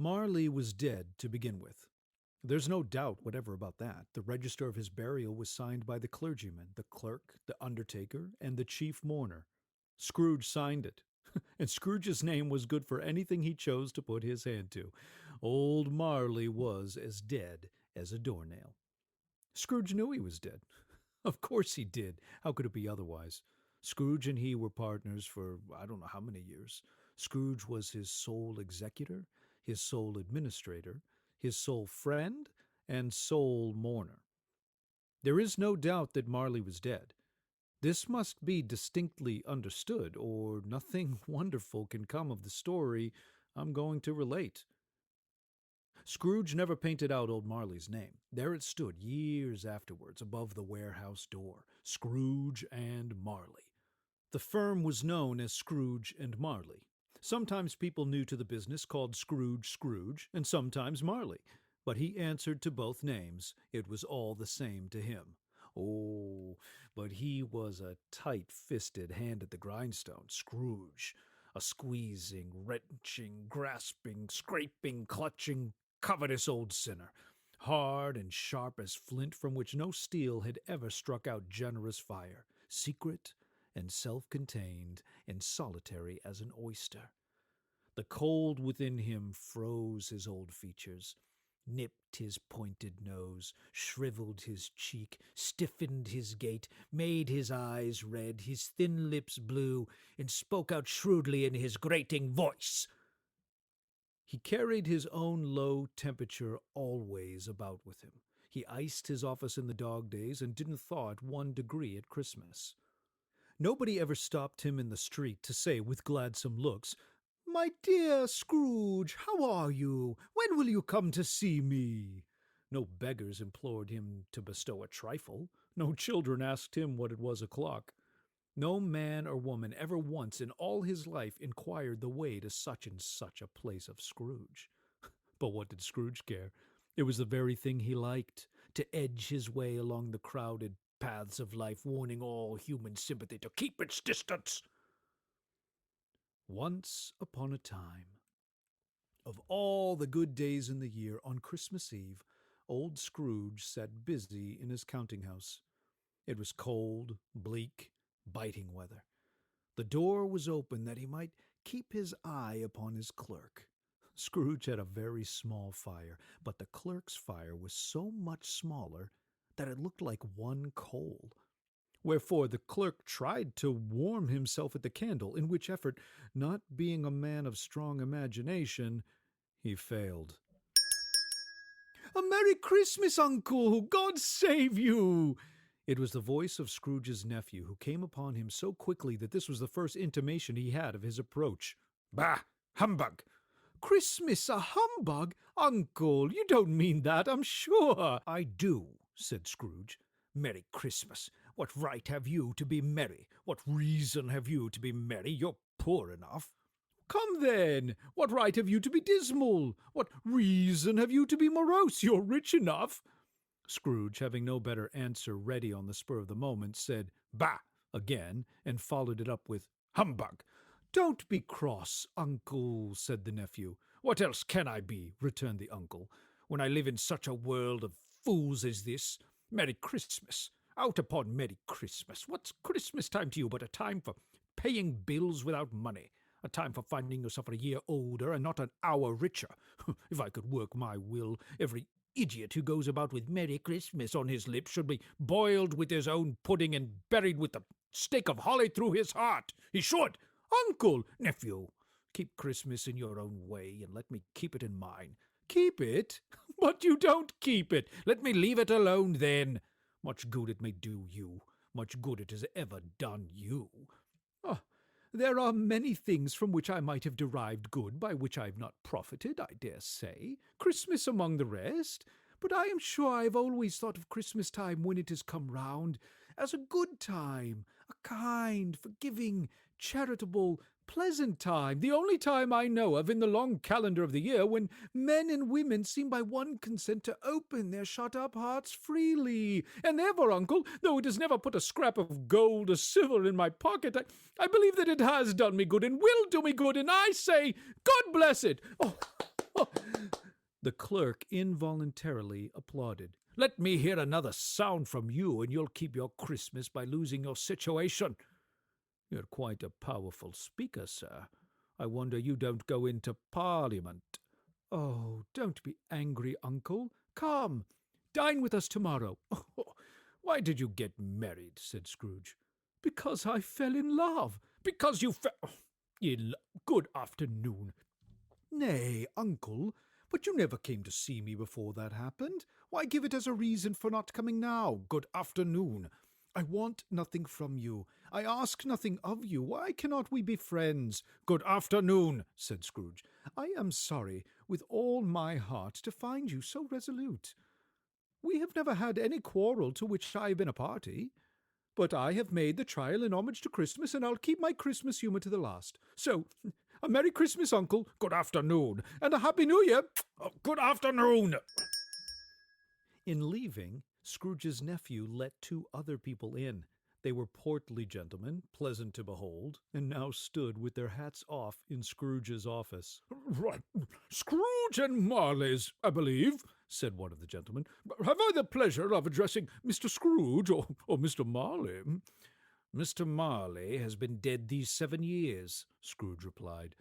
Marley was dead to begin with. There's no doubt whatever about that. The register of his burial was signed by the clergyman, the clerk, the undertaker, and the chief mourner. Scrooge signed it, and Scrooge's name was good for anything he chose to put his hand to. Old Marley was as dead as a doornail. Scrooge knew he was dead. Of course he did. How could it be otherwise? Scrooge and he were partners for I don't know how many years. Scrooge was his sole executor, his sole administrator, his sole friend, and sole mourner. There is no doubt that Marley was dead. This must be distinctly understood, or nothing wonderful can come of the story I'm going to relate. Scrooge never painted out old Marley's name. There it stood years afterwards above the warehouse door, Scrooge and Marley. The firm was known as Scrooge and Marley. Sometimes people new to the business called Scrooge Scrooge, and sometimes Marley. But he answered to both names. It was all the same to him. Oh, but he was a tight-fisted hand at the grindstone, Scrooge. A squeezing, wrenching, grasping, scraping, clutching, covetous old sinner, hard and sharp as flint from which no steel had ever struck out generous fire, secret and self-contained and solitary as an oyster. The cold within him froze his old features, nipped his pointed nose, shriveled his cheek, stiffened his gait, made his eyes red, his thin lips blue, and spoke out shrewdly in his grating voice. He carried his own low temperature always about with him. He iced his office in the dog days and didn't thaw at 1 degree at Christmas. Nobody ever stopped him in the street to say with gladsome looks, "My dear Scrooge, how are you? When will you come to see me?" No beggars implored him to bestow a trifle. No children asked him what it was o'clock. No man or woman ever once in all his life inquired the way to such and such a place of Scrooge. But what did Scrooge care? It was the very thing he liked, to edge his way along the crowded paths of life, warning all human sympathy to keep its distance. Once upon a time, of all the good days in the year, on Christmas Eve, old Scrooge sat busy in his counting-house. It was cold, bleak, biting weather. The door was open that he might keep his eye upon his clerk. Scrooge had a very small fire, but the clerk's fire was so much smaller that it looked like one coal. Wherefore the clerk tried to warm himself at the candle, in which effort, not being a man of strong imagination, he failed. "A Merry Christmas, Uncle! God save you!" It was the voice of Scrooge's nephew, who came upon him so quickly that this was the first intimation he had of his approach. "Bah! Humbug!" "Christmas a humbug? Uncle, you don't mean that, I'm sure." "I do," said Scrooge. "Merry Christmas! What right have you to be merry? What reason have you to be merry? You're poor enough." "Come then, what right have you to be dismal? What reason have you to be morose? You're rich enough." Scrooge, having no better answer ready on the spur of the moment, said, "Bah!" again, and followed it up with, "Humbug!" "Don't be cross, Uncle," said the nephew. "What else can I be?" returned the uncle, "when I live in such a world of fools as this? Merry Christmas! Out upon Merry Christmas! What's Christmas time to you but a time for paying bills without money? A time for finding yourself a year older and not an hour richer? If I could work my will, every idiot who goes about with Merry Christmas on his lips should be boiled with his own pudding and buried with the stake of holly through his heart. He should. Uncle, nephew, keep Christmas in your own way, and let me keep it in mine." "Keep it? But you don't keep it." "Let me leave it alone, then. Much good it may do you. Much good it has ever done you." "Oh, there are many things from which I might have derived good, by which I have not profited, I dare say, Christmas among the rest. But I am sure I have always thought of Christmas time, when it has come round, as a good time, a kind, forgiving, charitable, pleasant time, the only time I know of in the long calendar of the year when men and women seem by one consent to open their shut-up hearts freely. And therefore, Uncle, though it has never put a scrap of gold or silver in my pocket, I believe that it has done me good and will do me good, and I say, God bless it! Oh, The clerk involuntarily applauded. "Let me hear another sound from you, and you'll keep your Christmas by losing your situation. You're quite a powerful speaker, sir. I wonder you don't go into Parliament." "Oh, don't be angry, uncle. Come, dine with us tomorrow." Why did you get married?" said Scrooge. "Because I fell in love." "Because you fell in love? Good afternoon." "Nay, uncle, but you never came to see me before that happened. Why give it as a reason for not coming now? Good afternoon." "I want nothing from you. I ask nothing of you. Why cannot we be friends?" "Good afternoon," said Scrooge. "I am sorry, with all my heart, to find you so resolute. We have never had any quarrel to which I have been a party. But I have made the trial in homage to Christmas, and I'll keep my Christmas humour to the last. So, a Merry Christmas, uncle." "Good afternoon." "And a Happy New Year." "Good afternoon." In leaving, Scrooge's nephew let 2 other people in. They were portly gentlemen, pleasant to behold, and now stood with their hats off in Scrooge's office. "Right. Scrooge and Marley's, I believe," said one of the gentlemen. "Have I the pleasure of addressing Mr. Scrooge or Mr. Marley?" "Mr. Marley has been dead these 7 years," Scrooge replied.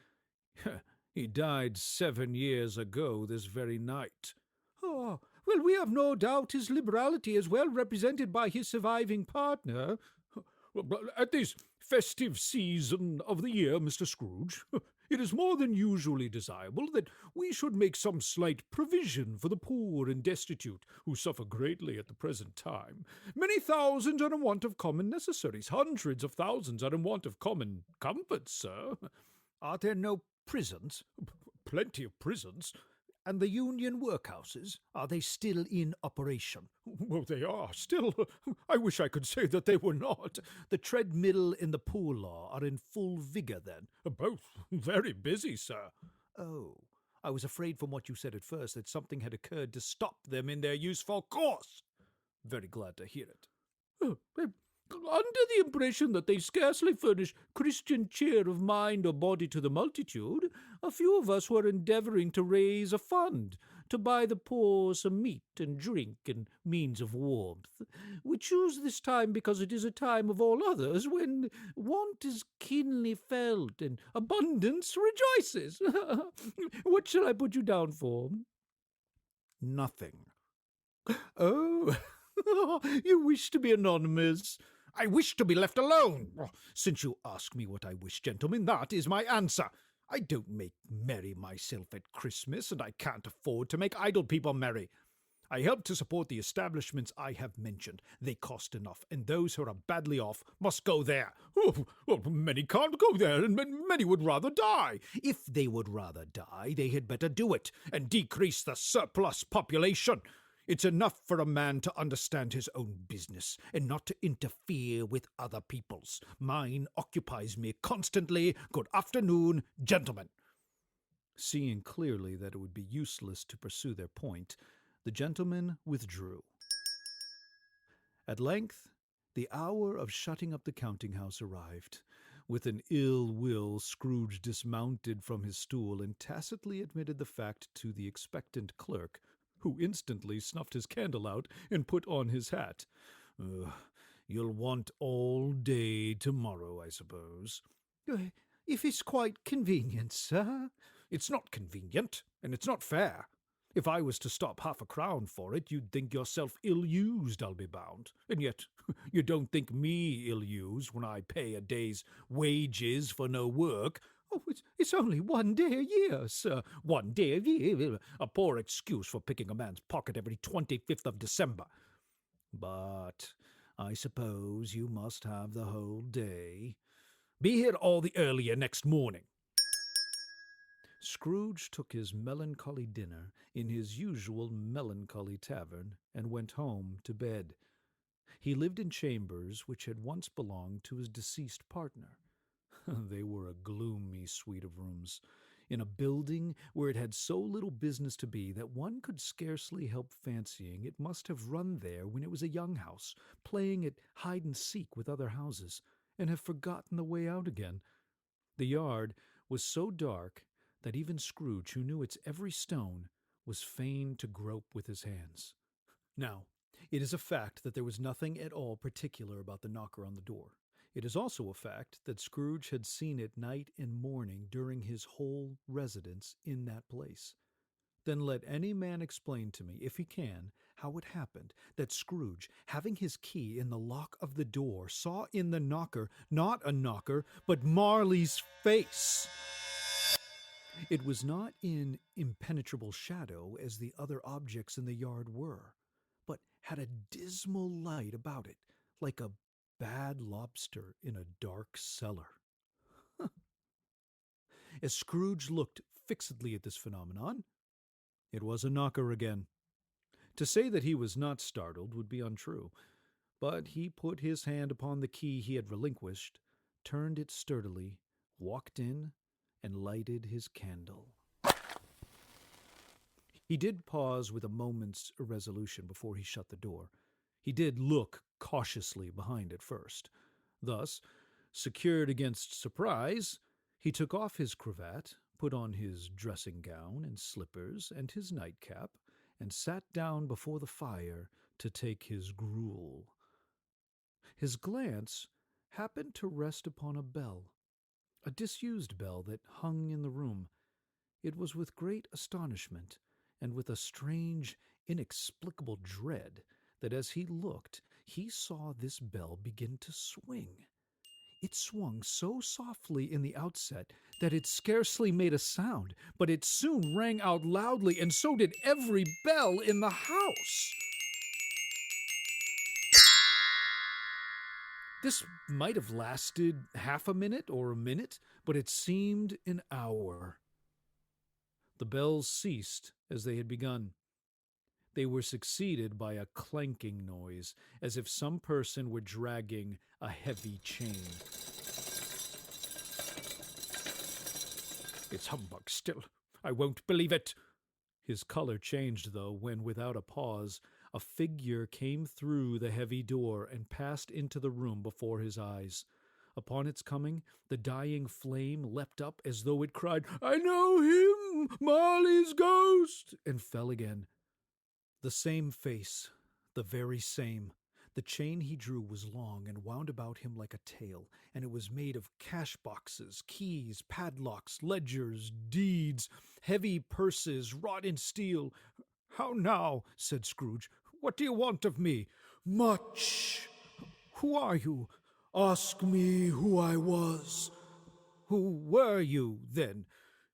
"He died 7 years ago this very night." "Ah, well, we have no doubt his liberality is well represented by his surviving partner. At this festive season of the year, Mr. Scrooge, it is more than usually desirable that we should make some slight provision for the poor and destitute, who suffer greatly at the present time. Many thousands are in want of common necessaries. Hundreds of thousands are in want of common comforts, sir." "Are there no prisons?" "Plenty of prisons." "And the union workhouses, are they still in operation?" "Well, they are still. I wish I could say that they were not." "The treadmill and the poor law are in full vigour, then?" "Both very busy, sir." "Oh, I was afraid from what you said at first that something had occurred to stop them in their useful course." "Very glad to hear it." "Under the impression that they scarcely furnish Christian cheer of mind or body to the multitude, a few of us were endeavouring to raise a fund to buy the poor some meat and drink and means of warmth. We choose this time because it is a time of all others when want is keenly felt and abundance rejoices. What shall I put you down for?" "Nothing." "Oh, you wish to be anonymous?" "I wish to be left alone. Since you ask me what I wish, gentlemen, that is my answer. I don't make merry myself at Christmas, and I can't afford to make idle people merry. I help to support the establishments I have mentioned. They cost enough, and those who are badly off must go there." "Oh, well, many can't go there, and many would rather die." "If they would rather die, they had better do it, and decrease the surplus population. It's enough for a man to understand his own business, and not to interfere with other people's. Mine occupies me constantly. Good afternoon, gentlemen." Seeing clearly that it would be useless to pursue their point, the gentlemen withdrew. At length, the hour of shutting up the counting-house arrived. With an ill will, Scrooge dismounted from his stool and tacitly admitted the fact to the expectant clerk, who instantly snuffed his candle out and put on his hat. "You'll want all day tomorrow, I suppose." "If it's quite convenient, sir." "It's not convenient, and it's not fair. If I was to stop 1/2 for it, you'd think yourself ill-used, I'll be bound. And yet you don't think me ill-used when I pay a day's wages for no work." "Oh, it's only 1 day a year, sir." "1 day a year? A poor excuse for picking a man's pocket every 25th of December. But I suppose you must have the whole day. Be here all the earlier next morning." Scrooge took his melancholy dinner in his usual melancholy tavern and went home to bed. He lived in chambers which had once belonged to his deceased partner. They were a gloomy suite of rooms, in a building where it had so little business to be that one could scarcely help fancying it must have run there when it was a young house, playing at hide-and-seek with other houses, and have forgotten the way out again. The yard was so dark that even Scrooge, who knew its every stone, was fain to grope with his hands. Now, it is a fact that there was nothing at all particular about the knocker on the door. It is also a fact that Scrooge had seen it night and morning during his whole residence in that place. Then let any man explain to me, if he can, how it happened that Scrooge, having his key in the lock of the door, saw in the knocker not a knocker, but Marley's face. It was not in impenetrable shadow as the other objects in the yard were, but had a dismal light about it, like a bad lobster in a dark cellar. As Scrooge looked fixedly at this phenomenon, it was a knocker again. To say that he was not startled would be untrue, but he put his hand upon the key he had relinquished, turned it sturdily, walked in, and lighted his candle. He did pause with a moment's irresolution before he shut the door. He did look cautiously behind it first. Thus, secured against surprise, he took off his cravat, put on his dressing gown and slippers and his nightcap, and sat down before the fire to take his gruel. His glance happened to rest upon a bell, a disused bell that hung in the room. It was with great astonishment, and with a strange, inexplicable dread, that as he looked, he saw this bell begin to swing. It swung so softly in the outset that it scarcely made a sound, but it soon rang out loudly, and so did every bell in the house. This might have lasted half a minute or a minute, but it seemed an hour. The bells ceased as they had begun. They were succeeded by a clanking noise, as if some person were dragging a heavy chain. "It's humbug still. I won't believe it." His color changed, though, when, without a pause, a figure came through the heavy door and passed into the room before his eyes. Upon its coming, the dying flame leapt up as though it cried, "I know him, Marley's ghost," and fell again. The same face, the very same. The chain he drew was long and wound about him like a tail, and it was made of cash boxes, keys, padlocks, ledgers, deeds, heavy purses wrought in steel. "How now?" said Scrooge. "What do you want of me?" "Much." "Who are you?" "Ask me who I was." "Who were you, then?"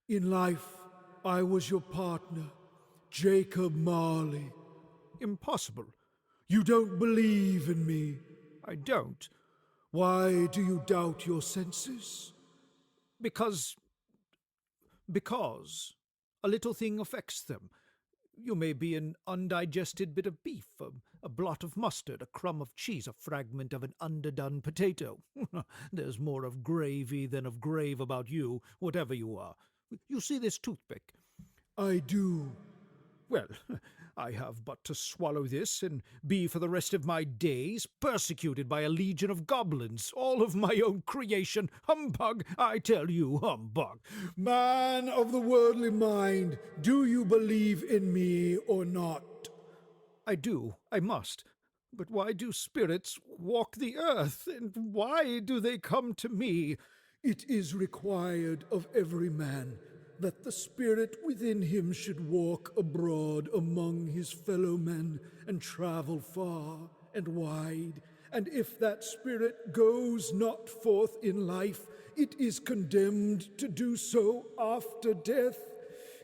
"In life, I was your partner, Jacob Marley." "Impossible." "You don't believe in me?" "I don't." "Why do you doubt your senses?" Because a little thing affects them. You may be an undigested bit of beef, a blot of mustard, a crumb of cheese, a fragment of an underdone potato. There's more of gravy than of grave about you, whatever you are. You see this toothpick?" "I do." "Well, I have but to swallow this, and be for the rest of my days persecuted by a legion of goblins, all of my own creation. Humbug, I tell you, humbug." "Man of the worldly mind, do you believe in me or not?" "I do, I must. But why do spirits walk the earth, and why do they come to me?" "It is required of every man that the spirit within him should walk abroad among his fellow men and travel far and wide. And if that spirit goes not forth in life, it is condemned to do so after death.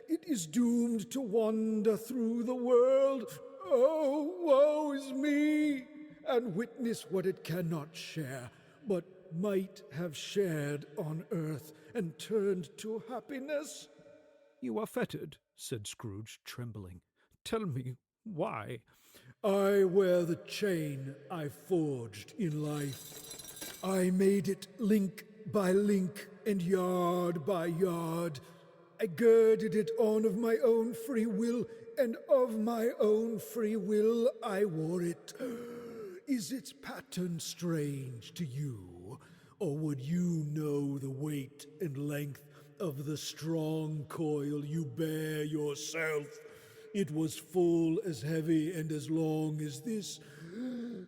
It is doomed to wander through the world. Oh, woe is me! And witness what it cannot share, but might have shared on earth and turned to happiness." "You are fettered," said Scrooge, trembling. "Tell me why." "I wear the chain I forged in life. I made it link by link and yard by yard. I girded it on of my own free will, and of my own free will I wore it. Is its pattern strange to you, or would you know the weight and length of the strong coil you bear yourself. It was full as heavy and as long as this.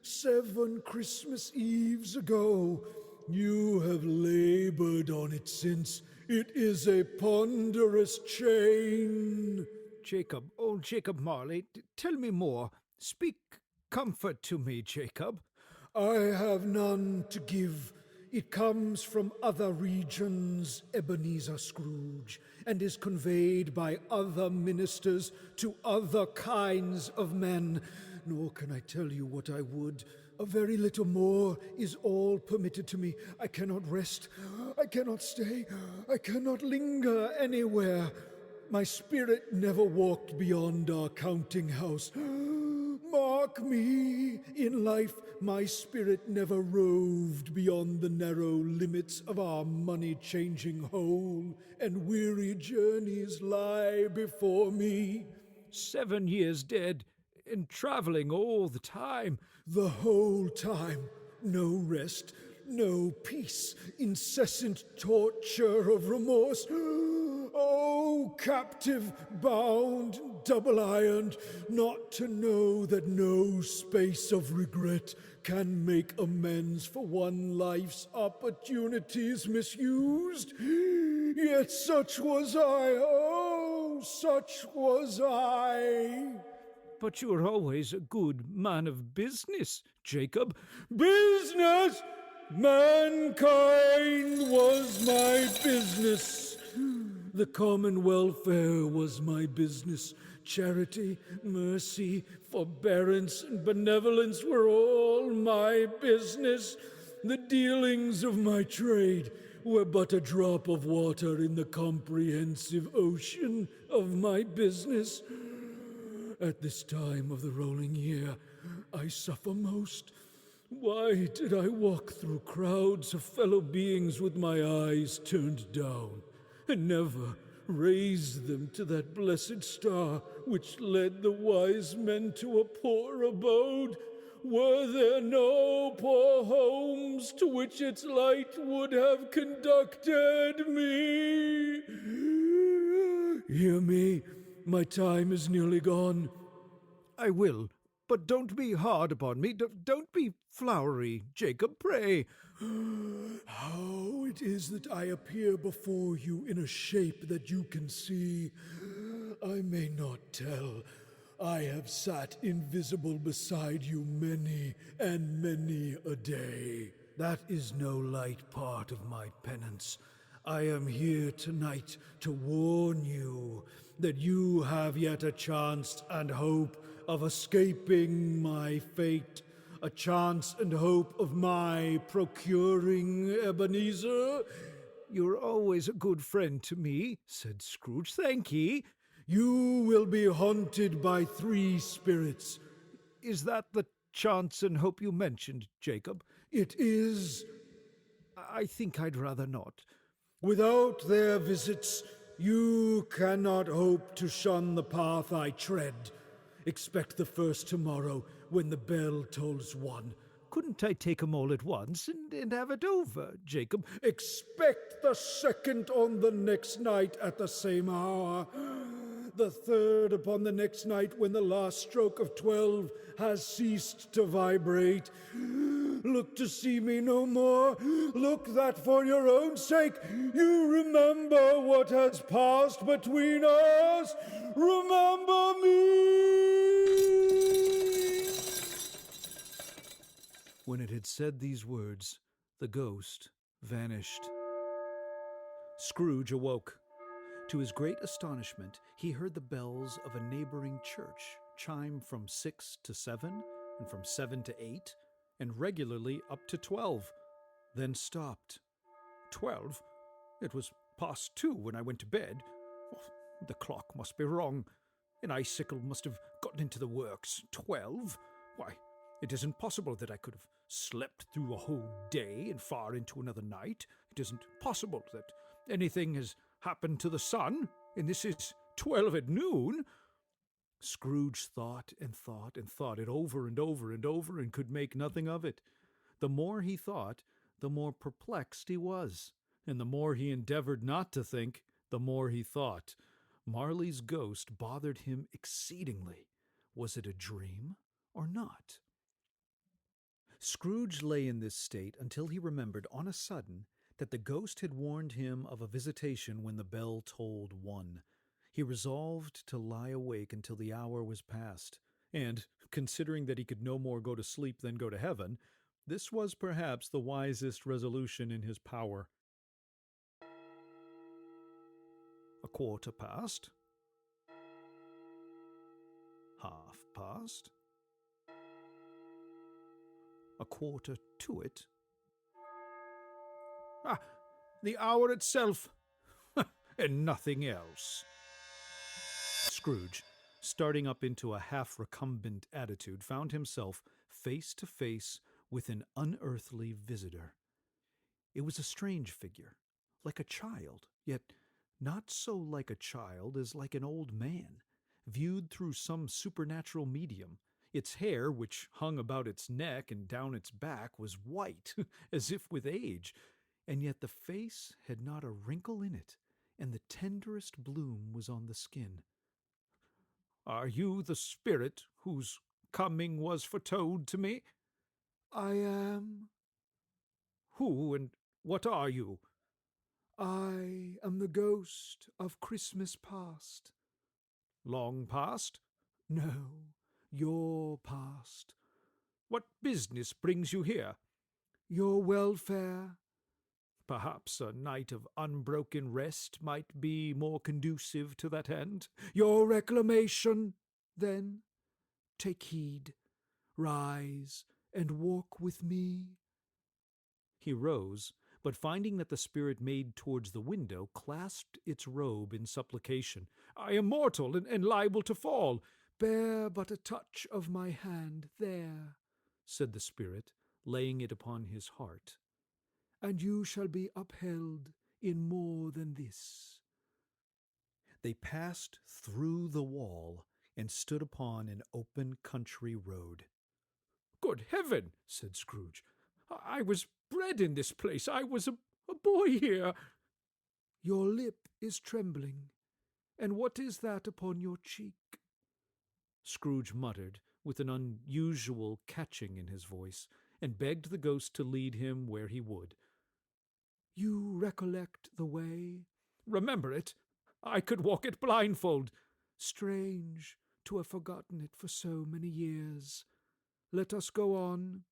7 Christmas Eves ago. You have labored on it since. It is a ponderous chain. Jacob, oh Jacob Marley, tell me more. Speak comfort to me, Jacob. I have none to give. It comes from other regions, Ebenezer Scrooge, and is conveyed by other ministers to other kinds of men. Nor can I tell you what I would. A very little more is all permitted to me. I cannot rest. I cannot stay. I cannot linger anywhere. My spirit never walked beyond our counting house. Mark me, in life my spirit never roved beyond the narrow limits of our money-changing hole, and weary journeys lie before me. 7 years dead, and traveling all the time. The whole time, no rest, no peace, incessant torture of remorse. Oh, captive, bound, double-ironed, not to know that no space of regret can make amends for one life's opportunities misused. Yet such was I, oh, such was I. But you were always a good man of business, Jacob. Business! Mankind was my business. The common welfare was my business. Charity, mercy, forbearance, and benevolence were all my business. The dealings of my trade were but a drop of water in the comprehensive ocean of my business. At this time of the rolling year, I suffer most. Why did I walk through crowds of fellow beings with my eyes turned down, and never raise them to that blessed star which led the wise men to a poor abode? Were there no poor homes to which its light would have conducted me? Hear me. My time is nearly gone. I will, but don't be hard upon me. Don't be flowery, Jacob, pray. How it is that I appear before you in a shape that you can see, I may not tell. I have sat invisible beside you many and many a day. That is no light part of my penance. I am here tonight to warn you that you have yet a chance and hope of escaping my fate, a chance and hope of my procuring Ebenezer. You're always a good friend to me, said Scrooge. Thank ye. You will be haunted by 3 spirits. Is that the chance and hope you mentioned, Jacob? It is. I think I'd rather not. Without their visits, you cannot hope to shun the path I tread. Expect the first tomorrow when the bell tolls 1. Couldn't I take 'em all at once and have it over, Jacob? Expect the second on the next night at the same hour. The third upon the next night when the last stroke of 12 has ceased to vibrate. Look to see me no more. Look that for your own sake you remember what has passed between us. Remember me. When it had said these words, the ghost vanished. Scrooge awoke. To his great astonishment, he heard the bells of a neighboring church chime from 6 to 7, and from 7 to 8, and regularly up to 12, then stopped. 12? It was past 2 when I went to bed. Oh, the clock must be wrong. An icicle must have gotten into the works. 12? Why, it isn't possible that I could have slept through a whole day and far into another night. It isn't possible that anything has happened to the sun, and this is 12 at noon. Scrooge thought and thought and thought it over and over and over, and could make nothing of it. The more he thought, the more perplexed he was. and the more he endeavored not to think, the more he thought. Marley's ghost bothered him exceedingly. Was it a dream or not? Scrooge lay in this state until he remembered on a sudden that the ghost had warned him of a visitation when the bell tolled 1. He resolved to lie awake until the hour was past, and, considering that he could no more go to sleep than go to heaven, this was perhaps the wisest resolution in his power. 1/4 past. 1/2 past. 1/4 to it. Ah, the hour itself, and nothing else. Scrooge, starting up into a half-recumbent attitude, found himself face to face with an unearthly visitor. It was a strange figure, like a child, yet not so like a child as like an old man, viewed through some supernatural medium. Its hair, which hung about its neck and down its back, was white, as if with age, and yet the face had not a wrinkle in it, and the tenderest bloom was on the skin. "Are you the spirit whose coming was foretold to me?" I am. "Who and what are you?" I am the ghost of Christmas past. "Long past?" No, your past. "What business brings you here?" Your welfare. "Perhaps a night of unbroken rest might be more conducive to that end." Your reclamation. Then take heed. Rise and walk with me. He rose, but finding that the spirit made towards the window, clasped its robe in supplication. "I am mortal and liable to fall." Bear but a touch of my hand there, said the spirit, laying it upon his heart, and you shall be upheld in more than this. They passed through the wall and stood upon an open country road. "Good heaven!" said Scrooge. "I was bred in this place. I was a boy here." Your lip is trembling, and what is that upon your cheek? Scrooge muttered, with an unusual catching in his voice, and begged the ghost to lead him where he would. You recollect the way? "Remember it? I could walk it blindfold." Strange to have forgotten it for so many years. Let us go on.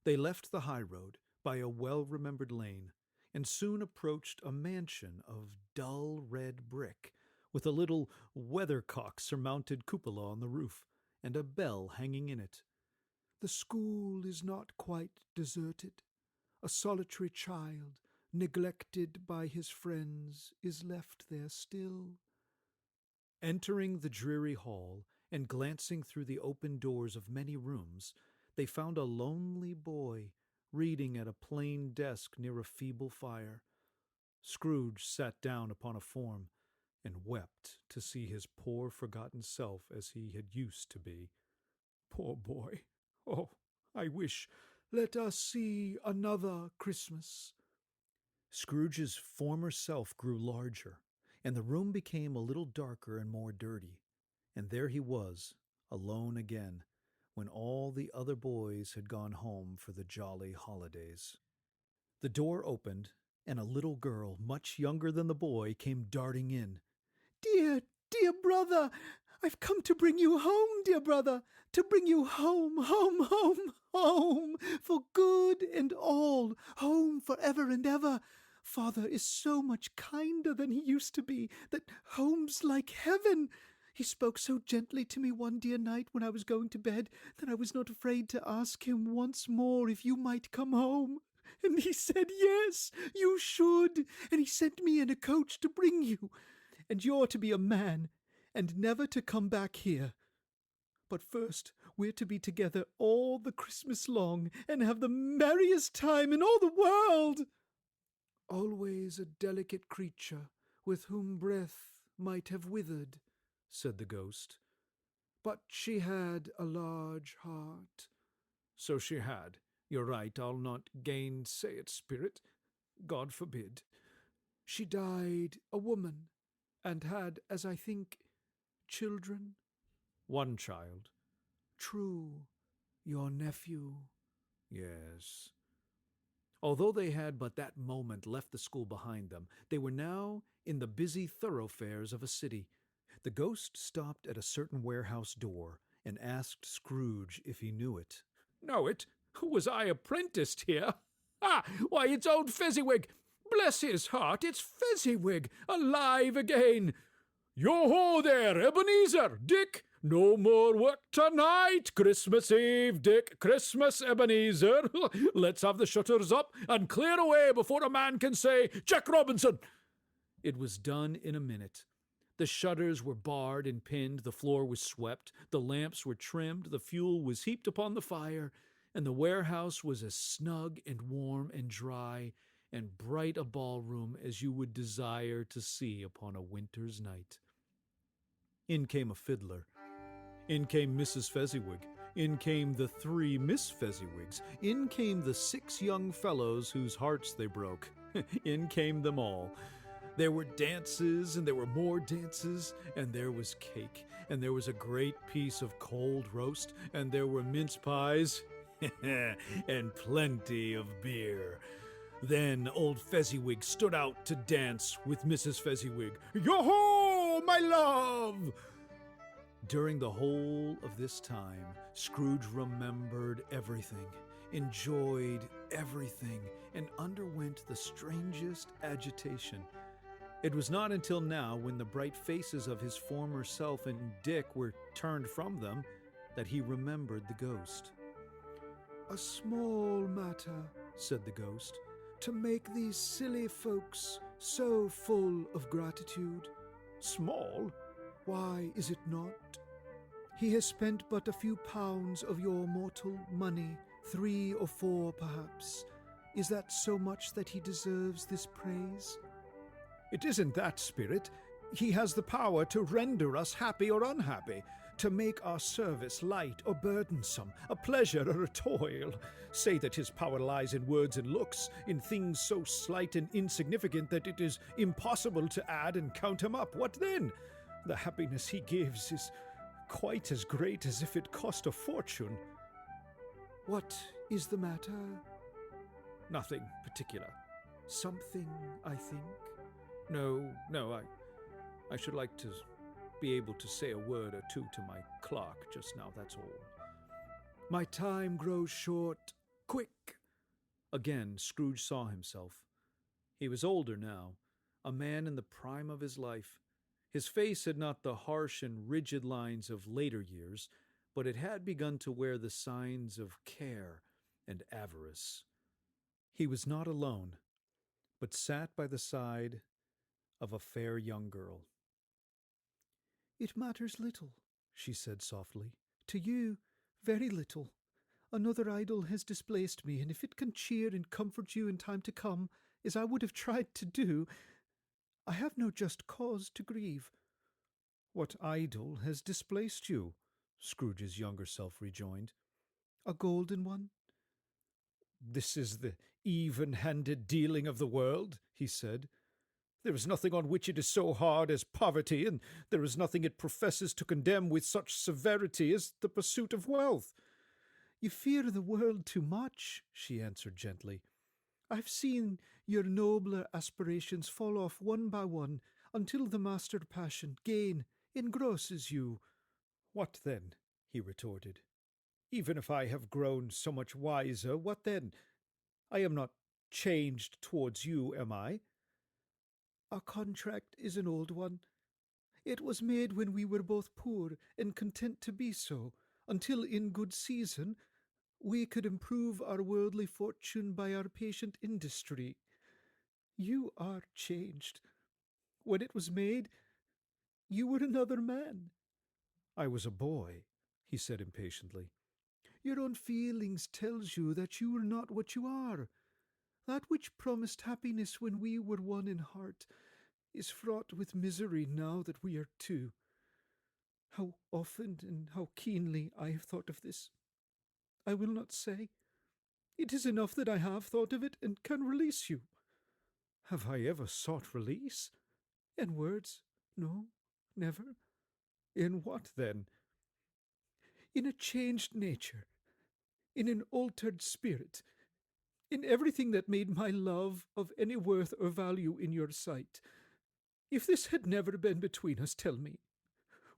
They left the high road by a well-remembered lane, and soon approached a mansion of dull red brick, with a little weathercock-surmounted cupola on the roof, and a bell hanging in it. The school is not quite deserted. A solitary child, neglected by his friends, is left there still. Entering the dreary hall, and glancing through the open doors of many rooms, they found a lonely boy reading at a plain desk near a feeble fire. Scrooge sat down upon a form, and wept to see his poor forgotten self as he had used to be. Poor boy! Oh, I wish— Let us see another Christmas. Scrooge's former self grew larger, and the room became a little darker and more dirty, and there he was, alone again, when all the other boys had gone home for the jolly holidays. The door opened, and a little girl, much younger than the boy, came darting in. Dear, dear brother, I've come to bring you home, dear brother, to bring you home, home, home, home, for good and all, home for ever and ever. Father is so much kinder than he used to be, that home's like heaven. He spoke so gently to me one dear night when I was going to bed that I was not afraid to ask him once more if you might come home. And he said, yes, you should, and he sent me in a coach to bring you. And you're to be a man, and never to come back here. But first, we're to be together all the Christmas long, and have the merriest time in all the world. Always a delicate creature, with whom breath might have withered, said the ghost. But she had a large heart. "So she had. You're right, I'll not gainsay it, spirit." God forbid. She died a woman, and had, as I think, children. One child. True, your nephew. Yes. Although they had but that moment left the school behind them, they were now in the busy thoroughfares of a city. The ghost stopped at a certain warehouse door and asked Scrooge if he knew it. Know it? Was I apprenticed here? Ah, why, it's old Fezziwig! Bless his heart, it's Fezziwig, alive again! Yo-ho there, Ebenezer! Dick! No more work tonight! Christmas Eve, Dick! Christmas, Ebenezer! Let's have the shutters up and clear away before a man can say, Jack Robinson! It was done in a minute. The shutters were barred and pinned, the floor was swept, the lamps were trimmed, the fuel was heaped upon the fire, and the warehouse was as snug and warm and dry and bright a ballroom as you would desire to see upon a winter's night. In came a fiddler. In came Mrs. Fezziwig. In came the 3 Miss Fezziwigs. In came the 6 young fellows whose hearts they broke. In came them all. There were dances, and there were more dances, and there was cake, and there was a great piece of cold roast, and there were mince pies, and plenty of beer. Then old Fezziwig stood out to dance with Mrs. Fezziwig. Yo-ho, my love! During the whole of this time, Scrooge remembered everything, enjoyed everything, and underwent the strangest agitation. It was not until now, when the bright faces of his former self and Dick were turned from them, that he remembered the ghost. A small matter, said the ghost, to make these silly folks so full of gratitude. Small? Why is it not? He has spent but a few pounds of your mortal money, 3 or 4 perhaps. Is that so much that he deserves this praise? It isn't that, Spirit. He has the power to render us happy or unhappy, to make our service light or burdensome, a pleasure or a toil. Say that his power lies in words and looks, in things so slight and insignificant that it is impossible to add and count him up. What then? The happiness he gives is quite as great as if it cost a fortune. What is the matter? Nothing particular. Something, I think. No, I should like to be able to say a word or two to my clerk just now, that's all. My time grows short. Quick! Again, Scrooge saw himself. He was older now, a man in the prime of his life. His face had not the harsh and rigid lines of later years, but it had begun to wear the signs of care and avarice. He was not alone, but sat by the side of a fair young girl. It matters little, she said softly. To you, very little. Another idol has displaced me, and if it can cheer and comfort you in time to come, as I would have tried to do, I have no just cause to grieve. What idol has displaced you? Scrooge's younger self rejoined. A golden one. This is the even-handed dealing of the world, he said. There is nothing on which it is so hard as poverty, and there is nothing it professes to condemn with such severity as the pursuit of wealth. You fear the world too much, she answered gently. I've seen your nobler aspirations fall off one by one until the master passion, gain, engrosses you. What then? He retorted. Even if I have grown so much wiser, what then? I am not changed towards you, am I? Our contract is an old one. It was made when we were both poor and content to be so, until in good season we could improve our worldly fortune by our patient industry. You are changed. When it was made, you were another man. I was a boy, he said impatiently. Your own feelings tells you that you are not what you are. That which promised happiness when we were one in heart is fraught with misery now that we are two. How often and how keenly I have thought of this, I will not say. It is enough that I have thought of it and can release you. Have I ever sought release? In words? No, never. In what, then? In a changed nature, in an altered spirit, in everything that made my love of any worth or value in your sight. If this had never been between us, tell me,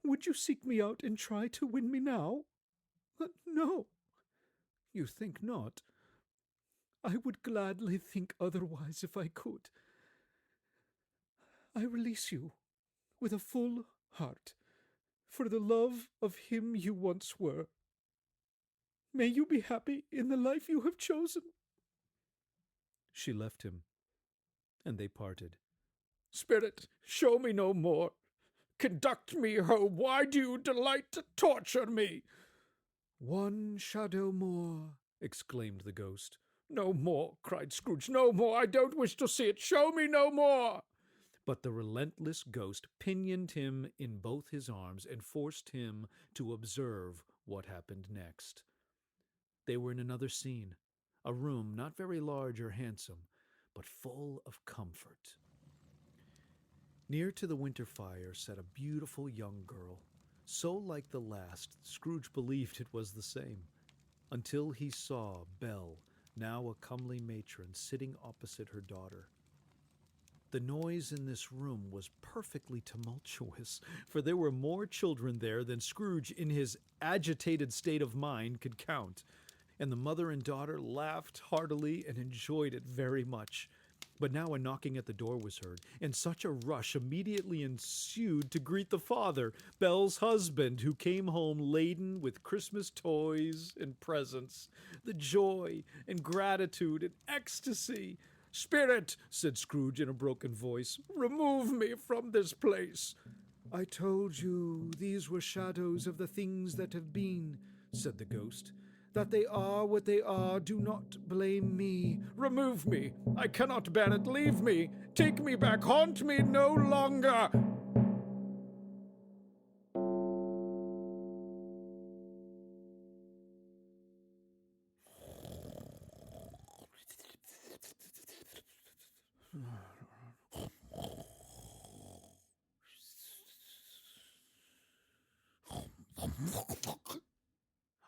would you seek me out and try to win me now? No. You think not? I would gladly think otherwise if I could. I release you with a full heart for the love of him you once were. May you be happy in the life you have chosen. She left him, and they parted. Spirit, show me no more. Conduct me home. Why do you delight to torture me? One shadow more, exclaimed the ghost. No more, cried Scrooge. No more. I don't wish to see it. Show me no more. But the relentless ghost pinioned him in both his arms and forced him to observe what happened next. They were in another scene, a room not very large or handsome, but full of comfort. Near to the winter fire sat a beautiful young girl, so like the last, Scrooge believed it was the same, until he saw Belle, now a comely matron, sitting opposite her daughter. The noise in this room was perfectly tumultuous, for there were more children there than Scrooge, in his agitated state of mind, could count, and the mother and daughter laughed heartily and enjoyed it very much. But now a knocking at the door was heard, and such a rush immediately ensued to greet the father, Belle's husband, who came home laden with Christmas toys and presents. The joy and gratitude and ecstasy. Spirit, said Scrooge in a broken voice, remove me from this place. I told you these were shadows of the things that have been, said the ghost. That they are what they are, do not blame me. Remove me. I cannot bear it. Leave me. Take me back. Haunt me no longer.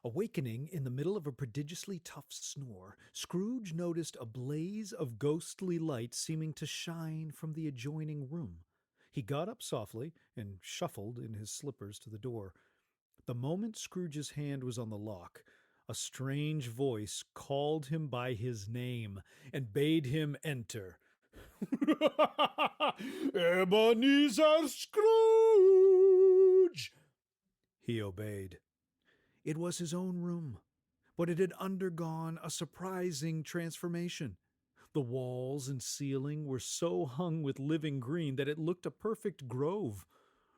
Awakening in the middle of a prodigiously tough snore, Scrooge noticed a blaze of ghostly light seeming to shine from the adjoining room. He got up softly and shuffled in his slippers to the door. The moment Scrooge's hand was on the lock, a strange voice called him by his name and bade him enter. Ebenezer Scrooge! He obeyed. It was his own room, but it had undergone a surprising transformation. The walls and ceiling were so hung with living green that it looked a perfect grove,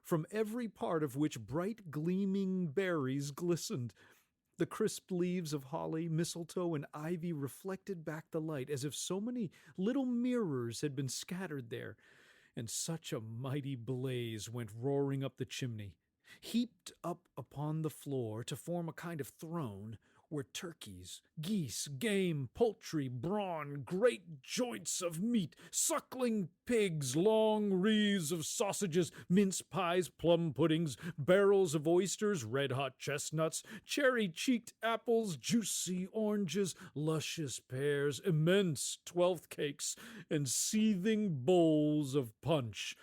from every part of which bright gleaming berries glistened. The crisp leaves of holly, mistletoe, and ivy reflected back the light as if so many little mirrors had been scattered there, and such a mighty blaze went roaring up the chimney. Heaped up upon the floor to form a kind of throne were turkeys, geese, game, poultry, brawn, great joints of meat, suckling pigs, long wreaths of sausages, mince pies, plum puddings, barrels of oysters, red-hot chestnuts, cherry-cheeked apples, juicy oranges, luscious pears, immense twelfth cakes, and seething bowls of punch.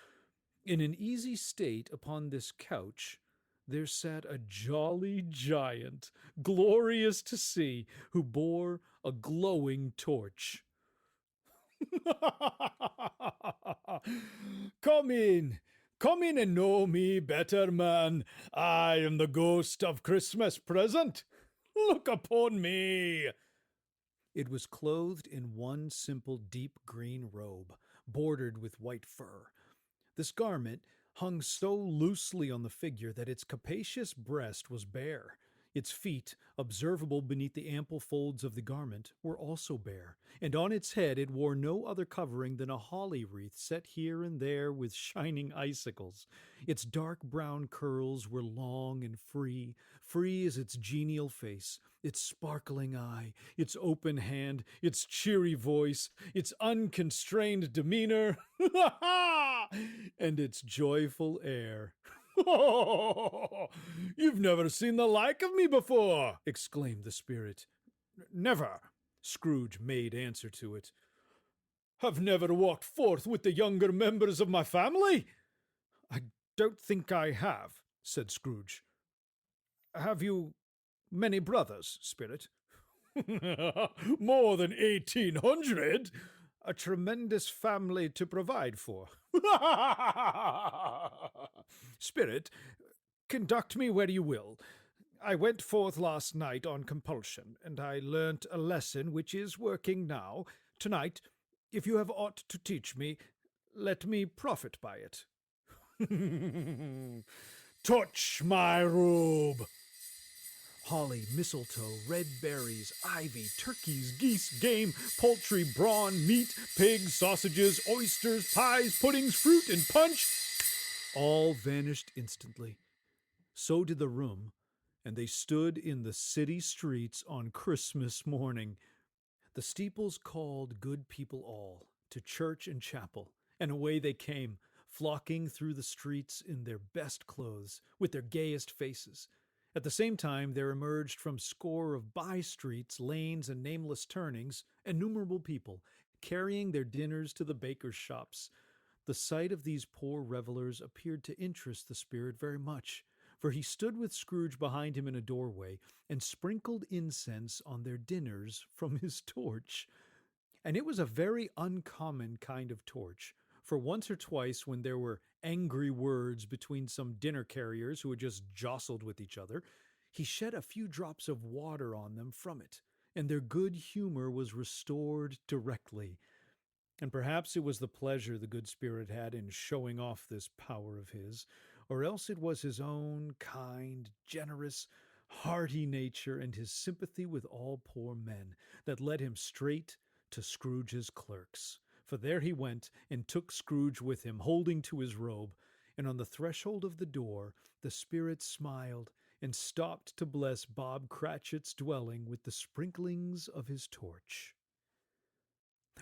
In an easy state upon this couch there sat a jolly giant, glorious to see, who bore a glowing torch. Come in and know me better, man. I am the ghost of Christmas present. Look upon me. It was clothed in one simple deep green robe, bordered with white fur. This garment hung so loosely on the figure that its capacious breast was bare, Its feet, observable beneath the ample folds of the garment, were also bare, and on its head it wore no other covering than a holly wreath set here and there with shining icicles. Its dark brown curls were long and free, free as its genial face, its sparkling eye, its open hand, its cheery voice, its unconstrained demeanor, and its joyful air. You've never seen the like of me before, exclaimed the spirit. Never, Scrooge made answer to it. Have never walked forth with the younger members of my family? I don't think I have, said Scrooge. Have you many brothers, spirit? More than 1,800. A tremendous family to provide for. Spirit, conduct me where you will. I went forth last night on compulsion, and I learnt a lesson which is working now. Tonight, if you have aught to teach me, let me profit by it. Touch my robe. Holly, mistletoe, red berries, ivy, turkeys, geese, game, poultry, brawn, meat, pigs, sausages, oysters, pies, puddings, fruit, and punch all vanished instantly. So did the room, and they stood in the city streets on Christmas morning. The steeples called good people all to church and chapel, and away they came, flocking through the streets in their best clothes, with their gayest faces. At the same time, there emerged from score of by-streets, lanes, and nameless turnings, innumerable people, carrying their dinners to the bakers' shops. The sight of these poor revelers appeared to interest the spirit very much, for he stood with Scrooge behind him in a doorway, and sprinkled incense on their dinners from his torch. And it was a very uncommon kind of torch, for once or twice when there were angry words between some dinner carriers who had just jostled with each other, he shed a few drops of water on them from it, and their good humor was restored directly. And perhaps it was the pleasure the good spirit had in showing off this power of his, or else it was his own kind, generous, hearty nature and his sympathy with all poor men that led him straight to Scrooge's clerks. For there he went, and took Scrooge with him, holding to his robe. And on the threshold of the door, the spirit smiled, and stopped to bless Bob Cratchit's dwelling with the sprinklings of his torch.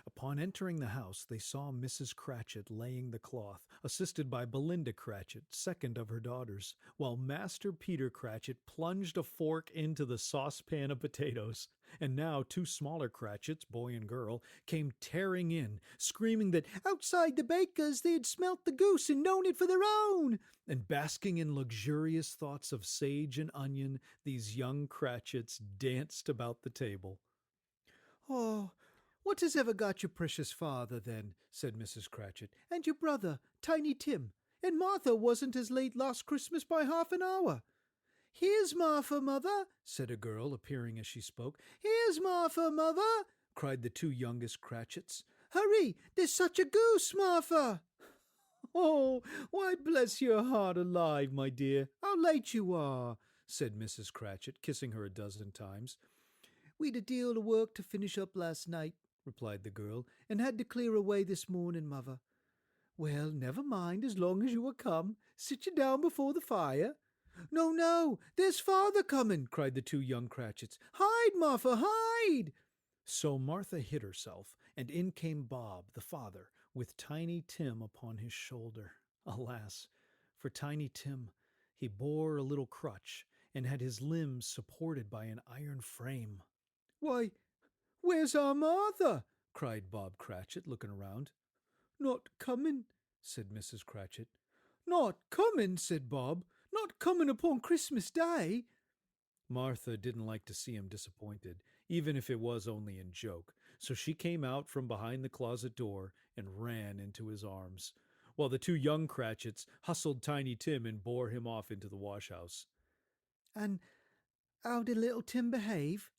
Upon entering the house, they saw Mrs. Cratchit laying the cloth, assisted by Belinda Cratchit, second of her daughters, while Master Peter Cratchit plunged a fork into the saucepan of potatoes. And now 2 smaller Cratchits, boy and girl, came tearing in, screaming that outside the baker's they had smelt the goose and known it for their own. And basking in luxurious thoughts of sage and onion, these young Cratchits danced about the table. "Oh, what has ever got your precious father, then?" said Mrs. Cratchit. "And your brother, Tiny Tim? And Martha wasn't as late last Christmas by half an hour." "Here's Martha, mother," said a girl, appearing as she spoke. "Here's Martha, mother," cried the 2 youngest Cratchits. "Hurry, there's such a goose, Martha." "Oh, why, bless your heart alive, my dear, how late you are," said Mrs. Cratchit, kissing her a dozen times. "We'd a deal of work to finish up last night," replied the girl, "and had to clear away this morning, mother." "Well, never mind, as long as you are come. Sit you down before the fire." "No, no, there's father coming," cried the 2 young Cratchits. "Hide, Martha, hide!" So Martha hid herself, and in came Bob, the father, with Tiny Tim upon his shoulder. Alas, for Tiny Tim, he bore a little crutch, and had his limbs supported by an iron frame. "Why, where's our Martha?" cried Bob Cratchit, looking around. "Not coming," said Mrs. Cratchit. "Not coming," said Bob. "Not coming upon Christmas Day." Martha didn't like to see him disappointed, even if it was only in joke, so she came out from behind the closet door and ran into his arms, while the 2 young Cratchits hustled Tiny Tim and bore him off into the wash-house. "And how did little Tim behave?"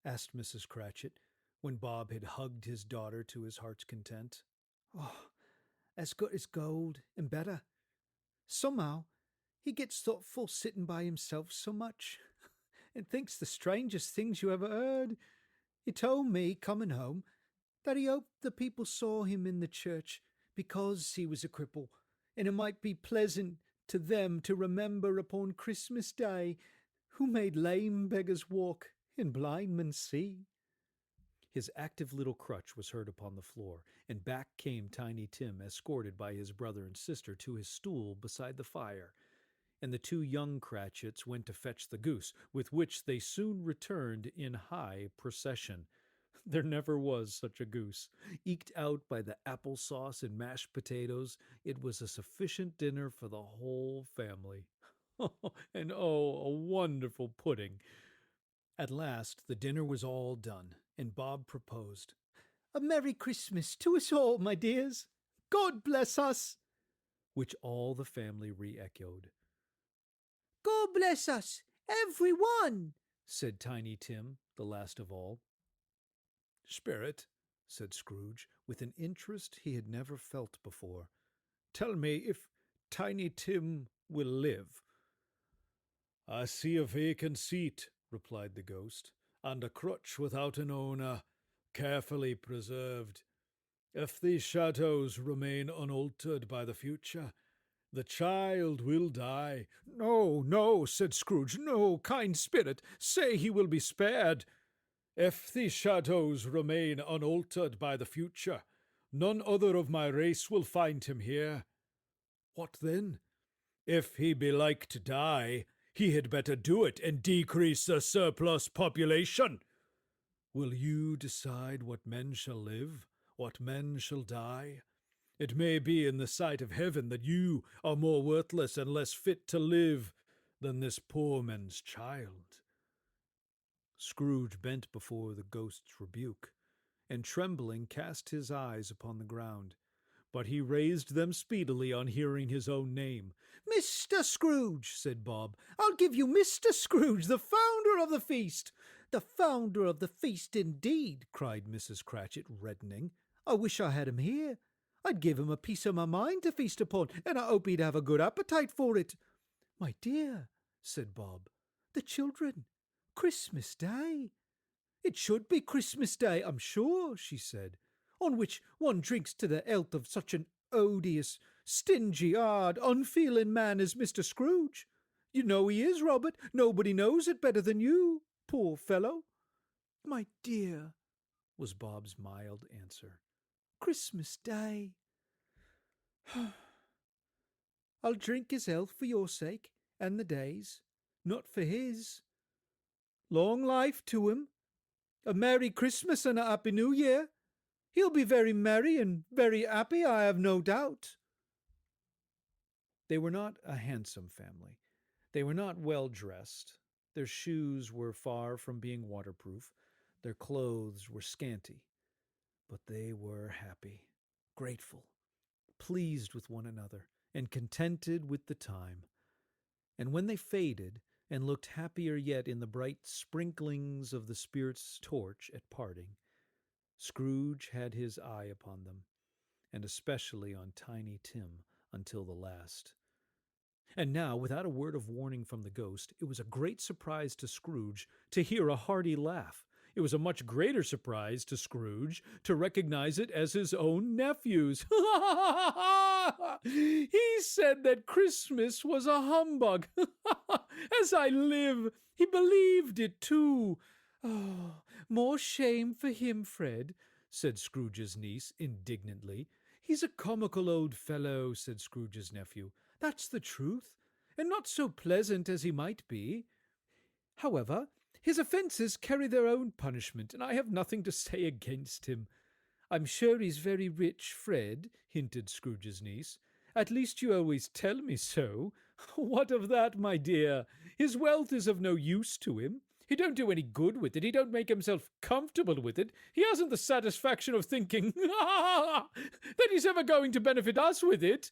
asked Mrs. Cratchit, when Bob had hugged his daughter to his heart's content. "Oh, as good as gold, and better. Somehow, he gets thoughtful sitting by himself so much. and thinks the strangest things you ever heard. He told me, coming home, that he hoped the people saw him in the church because he was a cripple, and it might be pleasant to them to remember upon Christmas Day who made lame beggars walk and blind men see. His active little crutch was heard upon the floor, and back came Tiny Tim, escorted by his brother and sister to his stool beside the fire, and the two young Cratchits went to fetch the goose, with which they soon returned in high procession. There never was such a goose. Eked out by the apple sauce and mashed potatoes, it was a sufficient dinner for the whole family. And oh, a wonderful pudding! At last the dinner was all done, and Bob proposed, "A Merry Christmas to us all, my dears! God bless us!" which all the family re-echoed. "God bless us, every one!" said Tiny Tim, the last of all. "Spirit," said Scrooge, with an interest he had never felt before, "tell me if Tiny Tim will live." "I see a vacant seat," replied the ghost, "and a crutch without an owner, carefully preserved. If these shadows remain unaltered by the future, the child will die." "No, no," said Scrooge, "no, kind spirit, say he will be spared." "If these shadows remain unaltered by the future, none other of my race will find him here." "What then?" "If he be like to die, he had better do it and decrease the surplus population." "Will you decide what men shall live, what men shall die? It may be in the sight of heaven that you are more worthless and less fit to live than this poor man's child." Scrooge bent before the ghost's rebuke, and trembling cast his eyes upon the ground. But he raised them speedily on hearing his own name. "Mr. Scrooge," said Bob. "I'll give you Mr. Scrooge, the founder of the feast." "The founder of the feast, indeed!" cried Mrs. Cratchit, reddening. "I wish I had him here. I'd give him a piece of my mind to feast upon, and I hope he'd have a good appetite for it." "My dear," said Bob, "the children, Christmas Day." "It should be Christmas Day, I'm sure," she said, "on which one drinks to the health of such an odious, stingy, hard, unfeeling man as Mr. Scrooge. You know he is, Robert. Nobody knows it better than you, poor fellow." "My dear," was Bob's mild answer, "Christmas Day. I'll drink his health for your sake, and the day's, not for his. Long life to him. A Merry Christmas and a Happy New Year. He'll be very merry and very happy, I have no doubt." They were not a handsome family. They were not well dressed. Their shoes were far from being waterproof. Their clothes were scanty. But they were happy, grateful, pleased with one another, and contented with the time. And when they faded, and looked happier yet in the bright sprinklings of the spirit's torch at parting, Scrooge had his eye upon them, and especially on Tiny Tim, until the last. And now, without a word of warning from the ghost, it was a great surprise to Scrooge to hear a hearty laugh. It was a much greater surprise to Scrooge to recognize it as his own nephew's. He said that Christmas was a humbug. As I live, he believed it too. "Oh, more shame for him, Fred," said Scrooge's niece indignantly. "He's a comical old fellow," said Scrooge's nephew. "That's the truth, and not so pleasant as he might be. However, his offences carry their own punishment, and I have nothing to say against him." "I'm sure he's very rich, Fred," hinted Scrooge's niece. "At least you always tell me so." "What of that, my dear? His wealth is of no use to him. He don't do any good with it. He don't make himself comfortable with it. He hasn't the satisfaction of thinking that he's ever going to benefit us with it."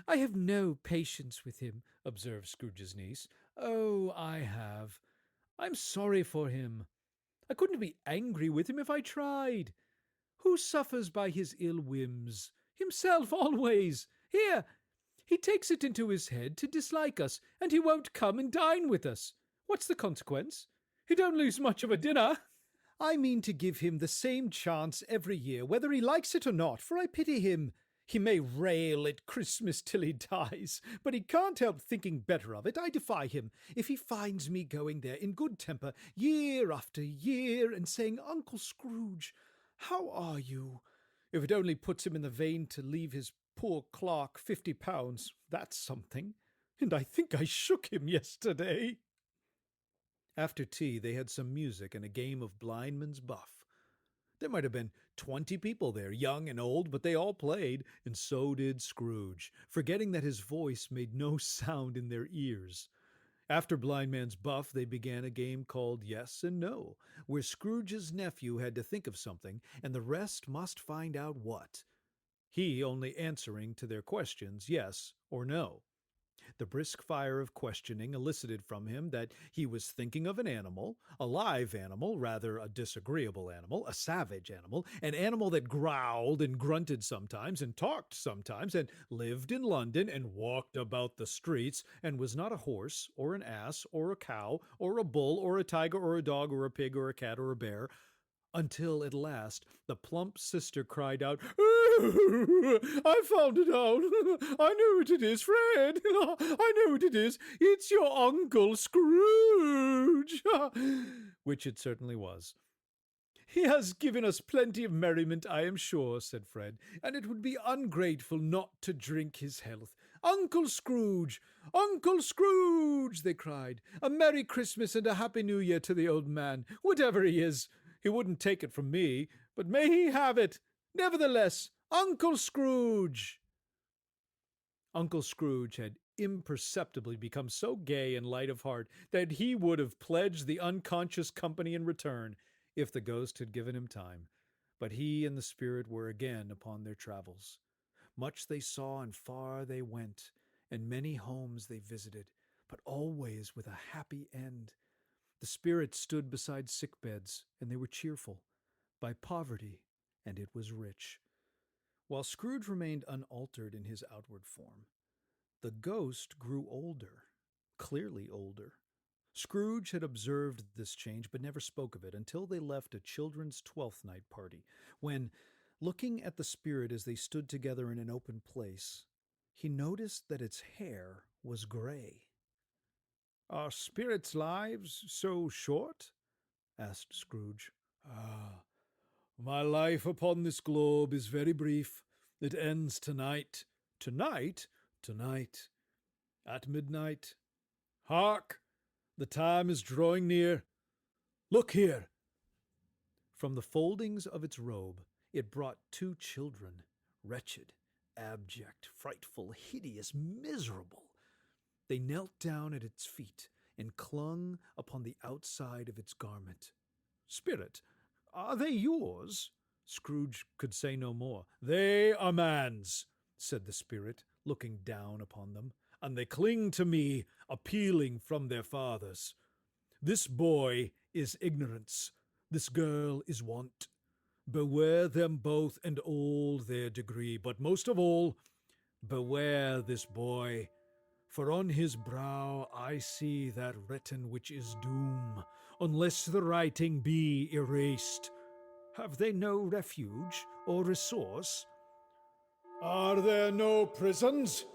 "I have no patience with him," observed Scrooge's niece. "Oh, I have. I'm sorry for him. I couldn't be angry with him if I tried. Who suffers by his ill whims? Himself always. Here, he takes it into his head to dislike us, and he won't come and dine with us. What's the consequence? You don't lose much of a dinner. I mean to give him the same chance every year, whether he likes it or not, for I pity him. He may rail at Christmas till he dies, but he can't help thinking better of it. I defy him. If he finds me going there in good temper year after year and saying, 'Uncle Scrooge, how are you?' if it only puts him in the vein to leave his poor clerk £50, that's something. And I think I shook him yesterday." After tea, they had some music and a game of blindman's buff. There might have been 20 people there, young and old, but they all played, and so did Scrooge, forgetting that his voice made no sound in their ears. After blindman's buff, they began a game called Yes and No, where Scrooge's nephew had to think of something, and the rest must find out what. He only answering to their questions yes or no. The brisk fire of questioning elicited from him that he was thinking of an animal, a live animal, rather a disagreeable animal, a savage animal, an animal that growled and grunted sometimes and talked sometimes and lived in London and walked about the streets and was not a horse or an ass or a cow or a bull or a tiger or a dog or a pig or a cat or a bear, until at last the plump sister cried out, "I found it out! I know what it is, Fred! I know what it is! It's your Uncle Scrooge!" Which it certainly was. "He has given us plenty of merriment, I am sure," said Fred, "and it would be ungrateful not to drink his health. Uncle Scrooge! Uncle Scrooge!" they cried. "A Merry Christmas and a Happy New Year to the old man, whatever he is. He wouldn't take it from me, but may he have it. Nevertheless, Uncle Scrooge!" Uncle Scrooge had imperceptibly become so gay and light of heart that he would have pledged the unconscious company in return, if the ghost had given him time. But he and the spirit were again upon their travels. Much they saw and far they went, and many homes they visited, but always with a happy end. The spirit stood beside sick beds, and they were cheerful. By poverty, and it was rich. While Scrooge remained unaltered in his outward form, the ghost grew older, clearly older. Scrooge had observed this change, but never spoke of it until they left a children's Twelfth Night party, when, looking at the spirit as they stood together in an open place, he noticed that its hair was gray. "Are spirits' lives so short?" asked Scrooge. "Ah, my life upon this globe is very brief. It ends tonight." "Tonight?" "Tonight. At midnight. Hark! The time is drawing near. Look here." From the foldings of its robe, it brought 2 children, wretched, abject, frightful, hideous, miserable. They knelt down at its feet and clung upon the outside of its garment. "Spirit, are they yours?" Scrooge could say no more. "They are man's," said the spirit, looking down upon them, "and they cling to me, appealing from their fathers. This boy is ignorance, this girl is want. Beware them both and all their degree, but most of all, beware this boy, for on his brow I see that written which is doom, unless the writing be erased. Have they no refuge or resource? Are there no prisons?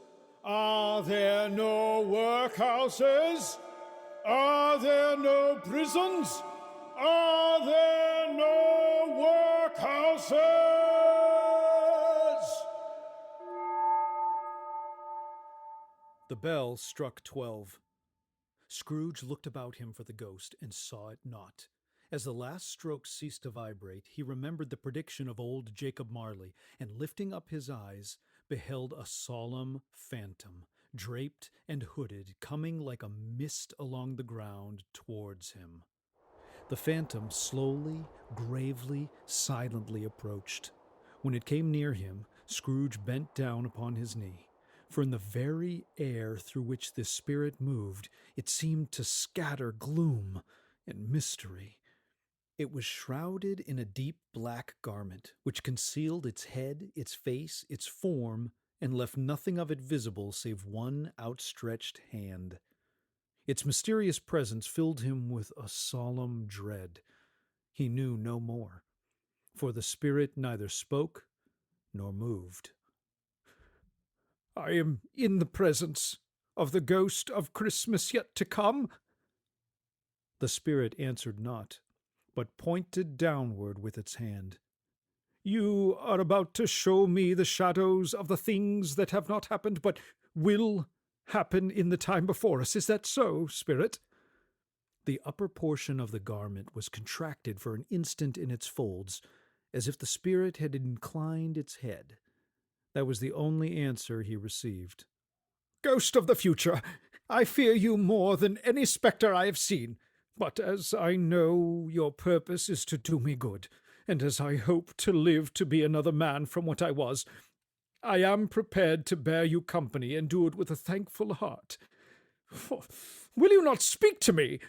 Are there no workhouses? Are there no prisons? Are there no workhouses?" The bell struck 12. Scrooge looked about him for the ghost and saw it not. As the last stroke ceased to vibrate, he remembered the prediction of old Jacob Marley, and lifting up his eyes, beheld a solemn phantom, draped and hooded, coming like a mist along the ground towards him. The phantom slowly, gravely, silently approached. When it came near him, Scrooge bent down upon his knee, for in the very air through which this spirit moved, it seemed to scatter gloom and mystery. It was shrouded in a deep black garment, which concealed its head, its face, its form, and left nothing of it visible save one outstretched hand. Its mysterious presence filled him with a solemn dread. He knew no more, for the spirit neither spoke nor moved. I am in the presence of the ghost of Christmas yet to come. The spirit answered not, but pointed downward with its hand. You are about to show me the shadows of the things that have not happened, but will happen in the time before us. Is that so, spirit? The upper portion of the garment was contracted for an instant in its folds, as if the spirit had inclined its head. That was the only answer he received. Ghost of the future, I fear you more than any spectre I have seen, but as I know your purpose is to do me good, and as I hope to live to be another man from what I was, I am prepared to bear you company and do it with a thankful heart. Will you not speak to me?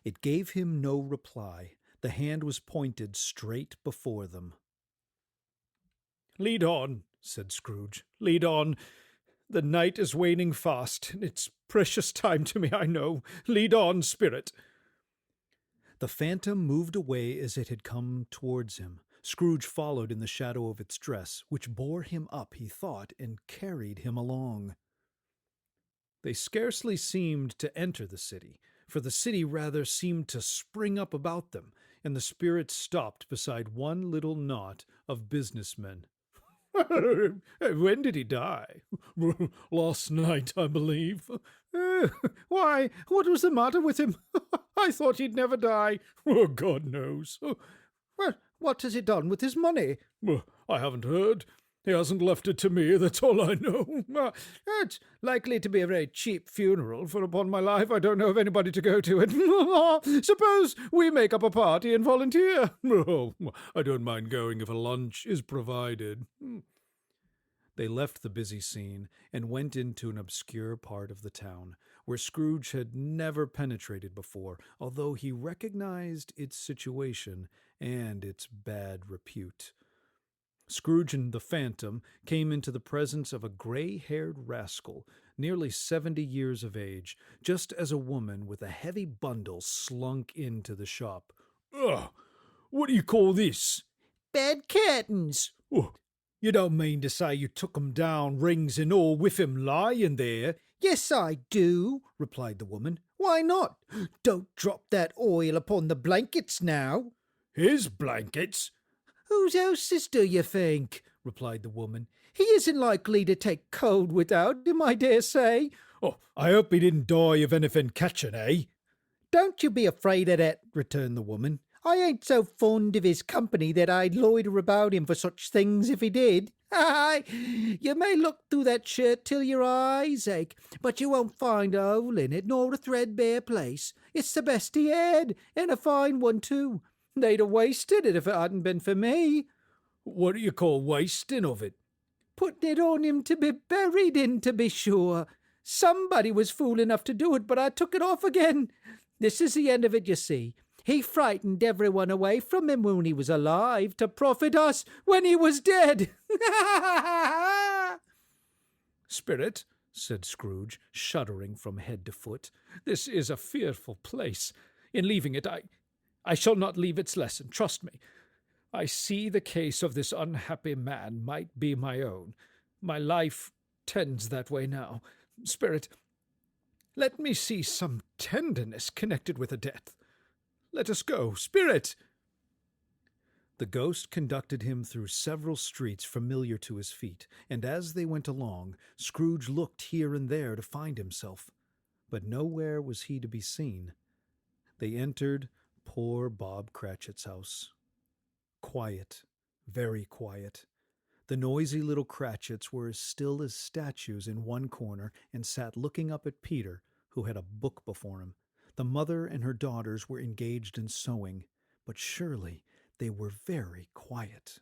It gave him no reply. The hand was pointed straight before them. Lead on, said Scrooge. Lead on. The night is waning fast, and it's precious time to me, I know. Lead on, spirit. The phantom moved away as it had come towards him. Scrooge followed in the shadow of its dress, which bore him up, he thought, and carried him along. They scarcely seemed to enter the city, for the city rather seemed to spring up about them, and the spirit stopped beside one little knot of businessmen. When did he die? Last night, I believe. Why, what was the matter with him? I thought he'd never die. Oh, God knows. Well, what has he done with his money? I haven't heard. He hasn't left it to me, that's all I know. It's likely to be a very cheap funeral, for upon my life I don't know of anybody to go to it. Suppose we make up a party and volunteer? Oh, I don't mind going if a lunch is provided. They left the busy scene and went into an obscure part of the town, where Scrooge had never penetrated before, although he recognized its situation and its bad repute. Scrooge and the phantom came into the presence of a gray-haired rascal, nearly 70 years of age, just as a woman with a heavy bundle slunk into the shop. What do you call this? Bed curtains. You don't mean to say you took 'em down, rings and all, with him lying there? Yes, I do, replied the woman. Why not? Don't drop that oil upon the blankets now. His blankets? Whose else's do you think? Replied the woman. He isn't likely to take cold without him, I dare say. Oh, I hope he didn't die of anything catching, eh? Don't you be afraid of that, returned the woman. I ain't so fond of his company that I'd loiter about him for such things if he did. You may look through that shirt till your eyes ache, but you won't find a hole in it, nor a threadbare place. It's the best he had, and a fine one too. They'd have wasted it if it hadn't been for me. What do you call wasting of it? Putting it on him to be buried in, to be sure. Somebody was fool enough to do it, but I took it off again. This is the end of it, you see. He frightened everyone away from him when he was alive, to profit us when he was dead. Spirit, said Scrooge, shuddering from head to foot, this is a fearful place. In leaving it, I shall not leave its lesson, trust me. I see the case of this unhappy man might be my own. My life tends that way now. Spirit, let me see some tenderness connected with a death. Let us go, spirit! The ghost conducted him through several streets familiar to his feet, and as they went along, Scrooge looked here and there to find himself, but nowhere was he to be seen. They entered poor Bob Cratchit's house. Quiet, very quiet. The noisy little Cratchits were as still as statues in one corner and sat looking up at Peter, who had a book before him. The mother and her daughters were engaged in sewing, but surely they were very quiet.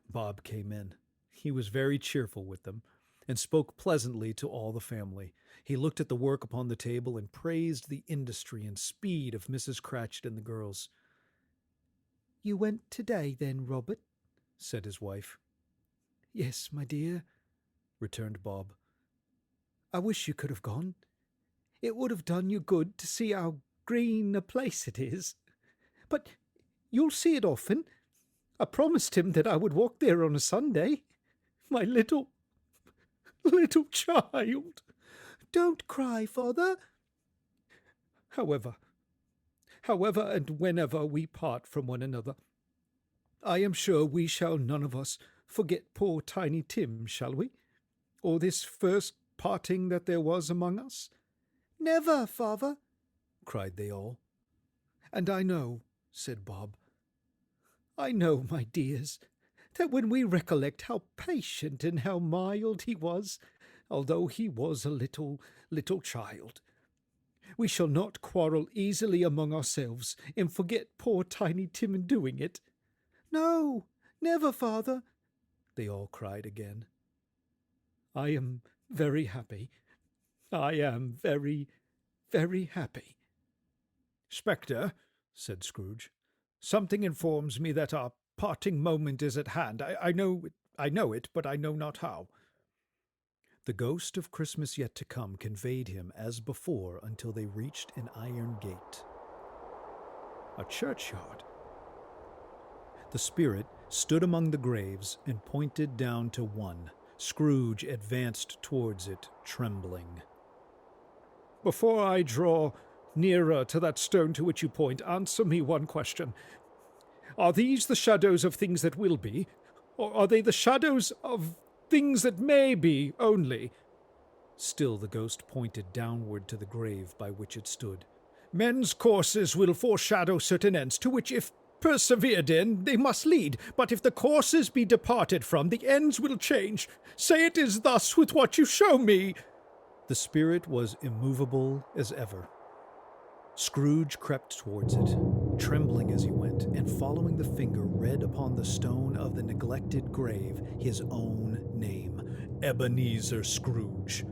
Bob came in. He was very cheerful with them, and spoke pleasantly to all the family. He looked at the work upon the table and praised the industry and speed of Mrs. Cratchit and the girls. "You went today, then, Robert?" said his wife. "Yes, my dear," returned Bob. "I wish you could have gone. It would have done you good to see how green a place it is. But you'll see it often. I promised him that I would walk there on a Sunday. My little child. Don't cry, father. However, and whenever we part from one another, I am sure we shall none of us forget poor Tiny Tim, shall we? Or this first parting that there was among us? Never, father, cried they all. And I know, said Bob, I know, my dears, that when we recollect how patient and how mild he was, although he was a little child, we shall not quarrel easily among ourselves and forget poor Tiny Tim in doing it. No, never, father, they all cried again. I am very happy. I am very, very happy. Spectre, said Scrooge, something informs me that our parting moment is at hand. I know it, but I know not how. The ghost of Christmas yet to come conveyed him as before until they reached an iron gate. A churchyard. The spirit stood among the graves and pointed down to one. Scrooge advanced towards it, trembling. Before I draw nearer to that stone to which you point, answer me one question. Are these the shadows of things that will be, or are they the shadows of things that may be only? Still the ghost pointed downward to the grave by which it stood. Men's courses will foreshadow certain ends, to which, if persevered in, they must lead. But if the courses be departed from, the ends will change. Say it is thus with what you show me. The spirit was immovable as ever. Scrooge crept towards it, trembling as he went, and following the finger read upon the stone of the neglected grave his own name, Ebenezer Scrooge.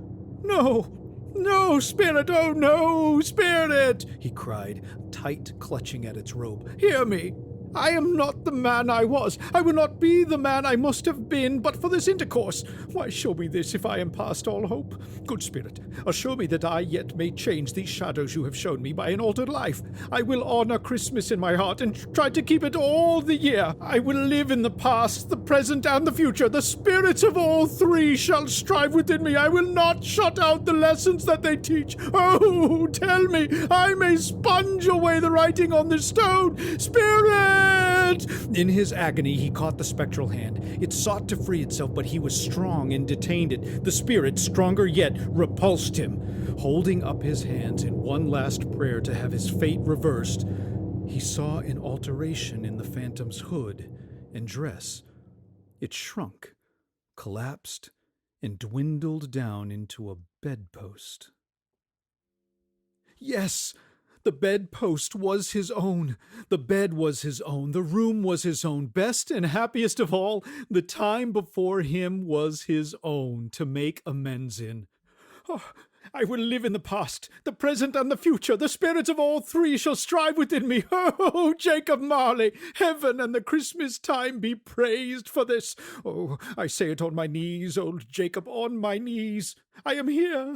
No, spirit, oh no, spirit, he cried, tight clutching at its robe. Hear me. I am not the man I was. I will not be the man I must have been but for this intercourse. Why show me this if I am past all hope? Good spirit, assure me that I yet may change these shadows you have shown me by an altered life. I will honor Christmas in my heart and try to keep it all the year. I will live in the past, the present, and the future. The spirits of all three shall strive within me. I will not shut out the lessons that they teach. Oh, tell me, I may sponge away the writing on this stone. Spirit! In his agony, he caught the spectral hand. It sought to free itself, but he was strong and detained it. The spirit, stronger yet, repulsed him. Holding up his hands in one last prayer to have his fate reversed, he saw an alteration in the phantom's hood and dress. It shrunk, collapsed, and dwindled down into a bedpost. Yes! The bedpost was his own. The bed was his own. The room was his own. Best and happiest of all, the time before him was his own to make amends in. Oh, I will live in the past, the present, and the future. The spirits of all three shall strive within me. Oh, Jacob Marley, heaven and the Christmas time be praised for this. Oh, I say it on my knees, old Jacob, on my knees. I am here.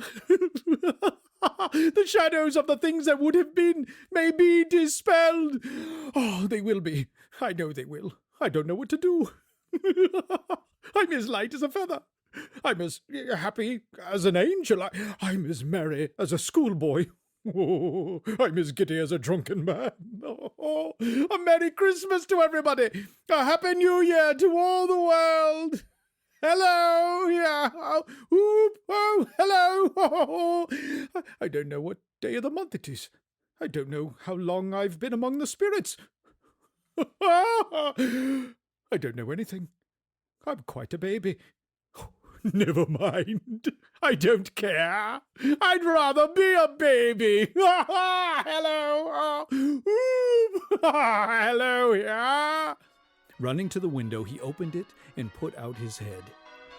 The shadows of the things that would have been may be dispelled. Oh, they will be. I know they will. I don't know what to do. I'm as light as a feather. I'm as happy as an angel. I'm as merry as a schoolboy. Oh, I'm as giddy as a drunken man. Oh, a Merry Christmas to everybody. A Happy New Year to all the world. Hello, yeah, hello. I don't know what day of the month it is. I don't know how long I've been among the spirits. I don't know anything. I'm quite a baby. Never mind. I don't care. I'd rather be a baby. Hello. Hello, yeah. Running to the window, he opened it and put out his head.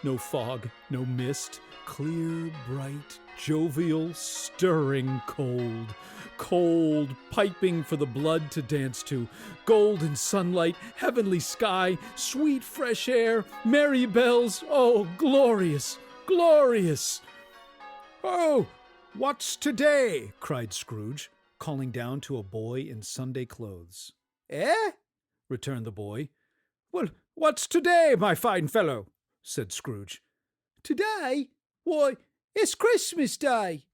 No fog, no mist, clear, bright, jovial, stirring cold. Cold, piping for the blood to dance to. Golden sunlight, heavenly sky, sweet fresh air, merry bells. Oh, glorious, glorious. Oh, "What's today?" cried Scrooge, calling down to a boy in Sunday clothes. "Eh?" returned the boy. "Well, what's today, my fine fellow?" said Scrooge. "Today? Why, it's Christmas Day."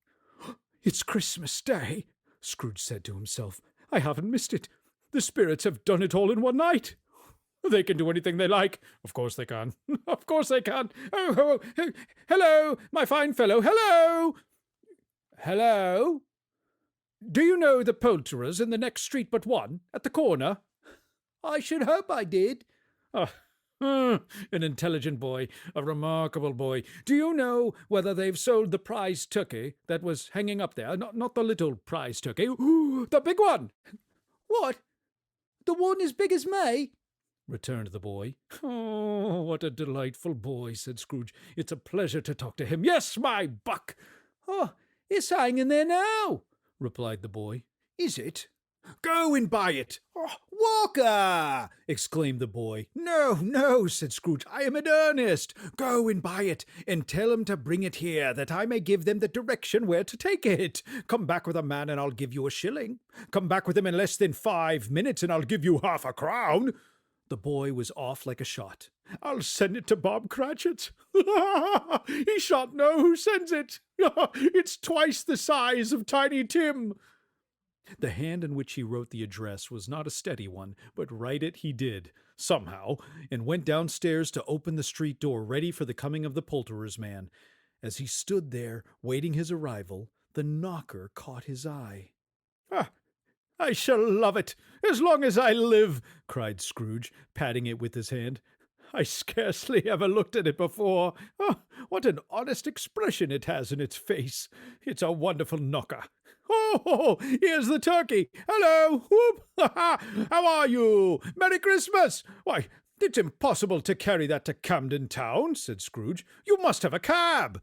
"It's Christmas Day," Scrooge said to himself. "I haven't missed it. The spirits have done it all in one night. They can do anything they like. Of course they can. Of course they can. Oh, hello, my fine fellow. Hello. Hello. Do you know the poulterers in the next street but one, at the corner?" "I should hope I did." An intelligent boy, a remarkable boy. Do you know whether they've sold the prize turkey that was hanging up there? Not the little prize turkey. Ooh, the big one." "What? The one as big as me?" returned the boy. "Oh, what a delightful boy," said Scrooge. "It's a pleasure to talk to him. Yes, my buck." "Oh, it's hanging there now," replied the boy. "Is it? Go and buy it." "Oh, Walker!" exclaimed the boy. "No, no," said Scrooge. "I am in earnest. Go and buy it, and tell them to bring it here, that I may give them the direction where to take it. Come back with a man, and I'll give you a shilling. Come back with him in less than 5 minutes, and I'll give you half a crown." The boy was off like a shot. "I'll send it to Bob Cratchit." "He shan't know who sends it." "It's twice the size of Tiny Tim." The hand in which he wrote the address was not a steady one, but write it he did, somehow, and went downstairs to open the street door, ready for the coming of the poulterer's man. As he stood there, waiting his arrival, the knocker caught his eye. "Ah, I shall love it, as long as I live," cried Scrooge, patting it with his hand. "I scarcely ever looked at it before. Oh, what an honest expression it has in its face. It's a wonderful knocker. Oh, here's the turkey. Hello, whoop, ha, ha. How are you? Merry Christmas. Why, it's impossible to carry that to Camden Town," said Scrooge. "You must have a cab."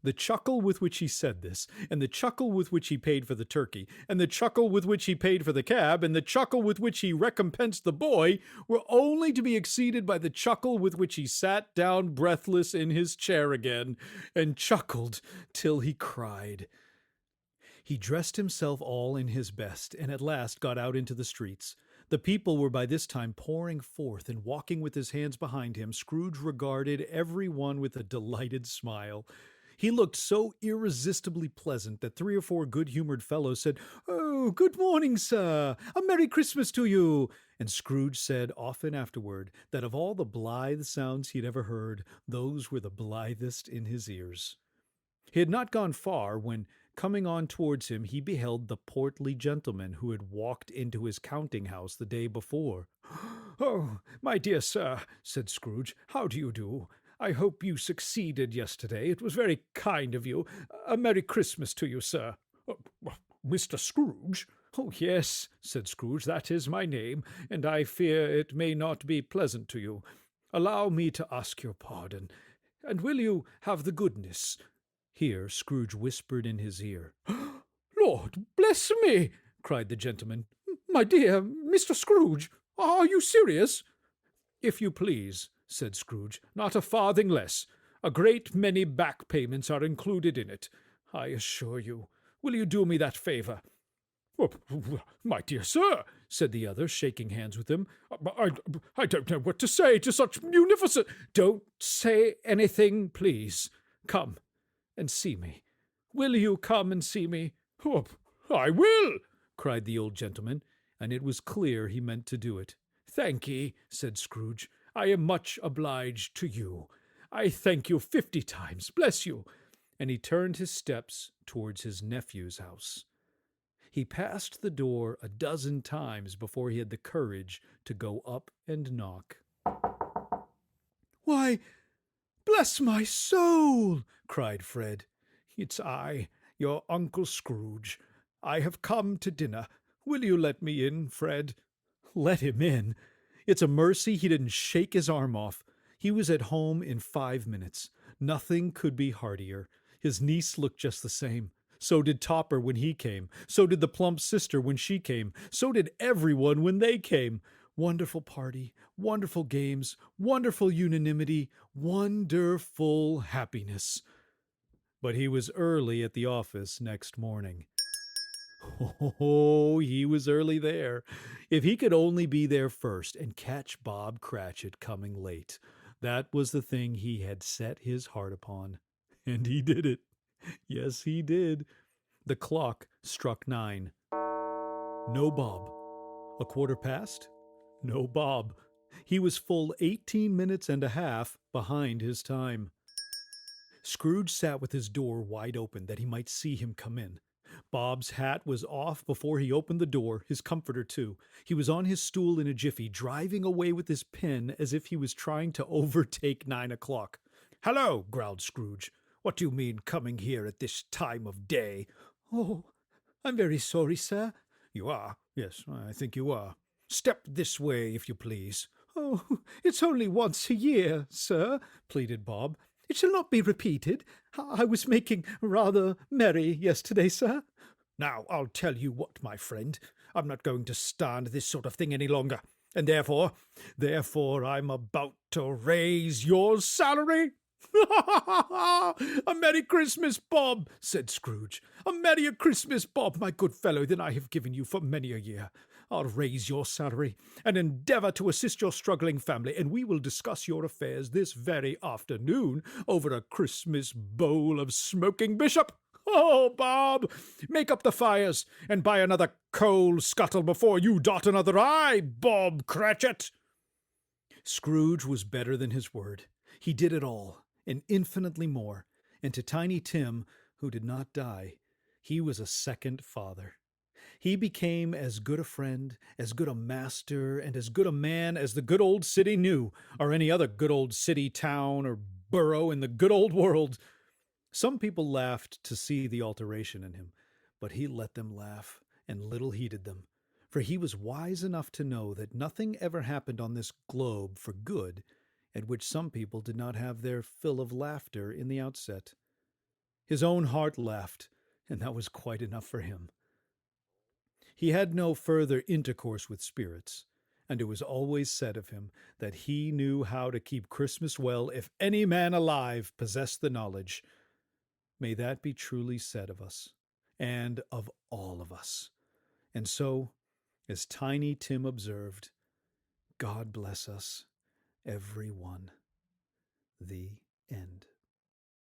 The chuckle with which he said this, and the chuckle with which he paid for the turkey, and the chuckle with which he paid for the cab, and the chuckle with which he recompensed the boy, were only to be exceeded by the chuckle with which he sat down breathless in his chair again, and chuckled till he cried. He dressed himself all in his best, and at last got out into the streets. The people were by this time pouring forth, and walking with his hands behind him, Scrooge regarded every one with a delighted smile. He looked so irresistibly pleasant that 3 or 4 good-humored fellows said, "Oh, good morning, sir! A Merry Christmas to you!" And Scrooge said often afterward that of all the blithe sounds he had ever heard, those were the blithest in his ears. He had not gone far when, coming on towards him, he beheld the portly gentleman who had walked into his counting-house the day before. "Oh, my dear sir," said Scrooge, "how do you do? I hope you succeeded yesterday. It was very kind of you. A Merry Christmas to you, sir." "Mr. Scrooge?" "Oh, yes," said Scrooge, "that is my name, and I fear it may not be pleasant to you. Allow me to ask your pardon, and will you have the goodness—" Here Scrooge whispered in his ear. "Lord bless me!" cried the gentleman. "My dear Mr. Scrooge, are you serious?" "If you please," said Scrooge, "not a farthing less. A great many back payments are included in it, I assure you. Will you do me that favor?" "My dear sir," said the other, shaking hands with him, I don't know what to say to such munificent—" "Don't say anything, please. Come and see me. Will you come and see me?" "I will," cried the old gentleman, and it was clear he meant to do it. "Thank ye," said Scrooge. "I am much obliged to you. I thank you 50 times. Bless you." And he turned his steps towards his nephew's house. He passed the door a dozen times before he had the courage to go up and knock. "Why, bless my soul!" cried Fred. "It's I, your Uncle Scrooge. I have come to dinner. Will you let me in, Fred?" Let him in! It's a mercy he didn't shake his arm off. He was at home in 5 minutes. Nothing could be heartier. His niece looked just the same. So did Topper when he came. So did the plump sister when she came. So did everyone when they came. Wonderful party, wonderful games, wonderful unanimity, wonderful happiness. But he was early at the office next morning. Oh, he was early there. If he could only be there first and catch Bob Cratchit coming late, that was the thing he had set his heart upon. And he did it. Yes, he did. The clock struck 9. No Bob. A quarter past? No Bob. He was full 18 minutes and a half behind his time. Scrooge sat with his door wide open that he might see him come in. Bob's hat was off before he opened the door, his comforter too. He was on his stool in a jiffy, driving away with his pen as if he was trying to overtake 9 o'clock. "Hello," growled Scrooge. "What do you mean coming here at this time of day?" "Oh, I'm very sorry, sir." "You are? Yes, I think you are. Step this way, if you please." "Oh, it's only once a year, sir," pleaded Bob. "It shall not be repeated. I was making rather merry yesterday, sir." "Now, I'll tell you what, my friend. I'm not going to stand this sort of thing any longer. And therefore, I'm about to raise your salary." "A Merry Christmas, Bob," said Scrooge. "A merrier Christmas, Bob, my good fellow, than I have given you for many a year. I'll raise your salary and endeavour to assist your struggling family, and we will discuss your affairs this very afternoon over a Christmas bowl of smoking bishop. Oh, Bob, make up the fires and buy another coal scuttle before you dot another I, Bob Cratchit." Scrooge was better than his word. He did it all, and infinitely more, and to Tiny Tim, who did not die, he was a second father. He became as good a friend, as good a master, and as good a man as the good old city knew, or any other good old city, town, or borough in the good old world. Some people laughed to see the alteration in him, but he let them laugh, and little heeded them, for he was wise enough to know that nothing ever happened on this globe for good at which some people did not have their fill of laughter in the outset. His own heart laughed, and that was quite enough for him. He had no further intercourse with spirits, and it was always said of him that he knew how to keep Christmas well if any man alive possessed the knowledge. May that be truly said of us, and of all of us. And so, as Tiny Tim observed, God bless us, every one. The end.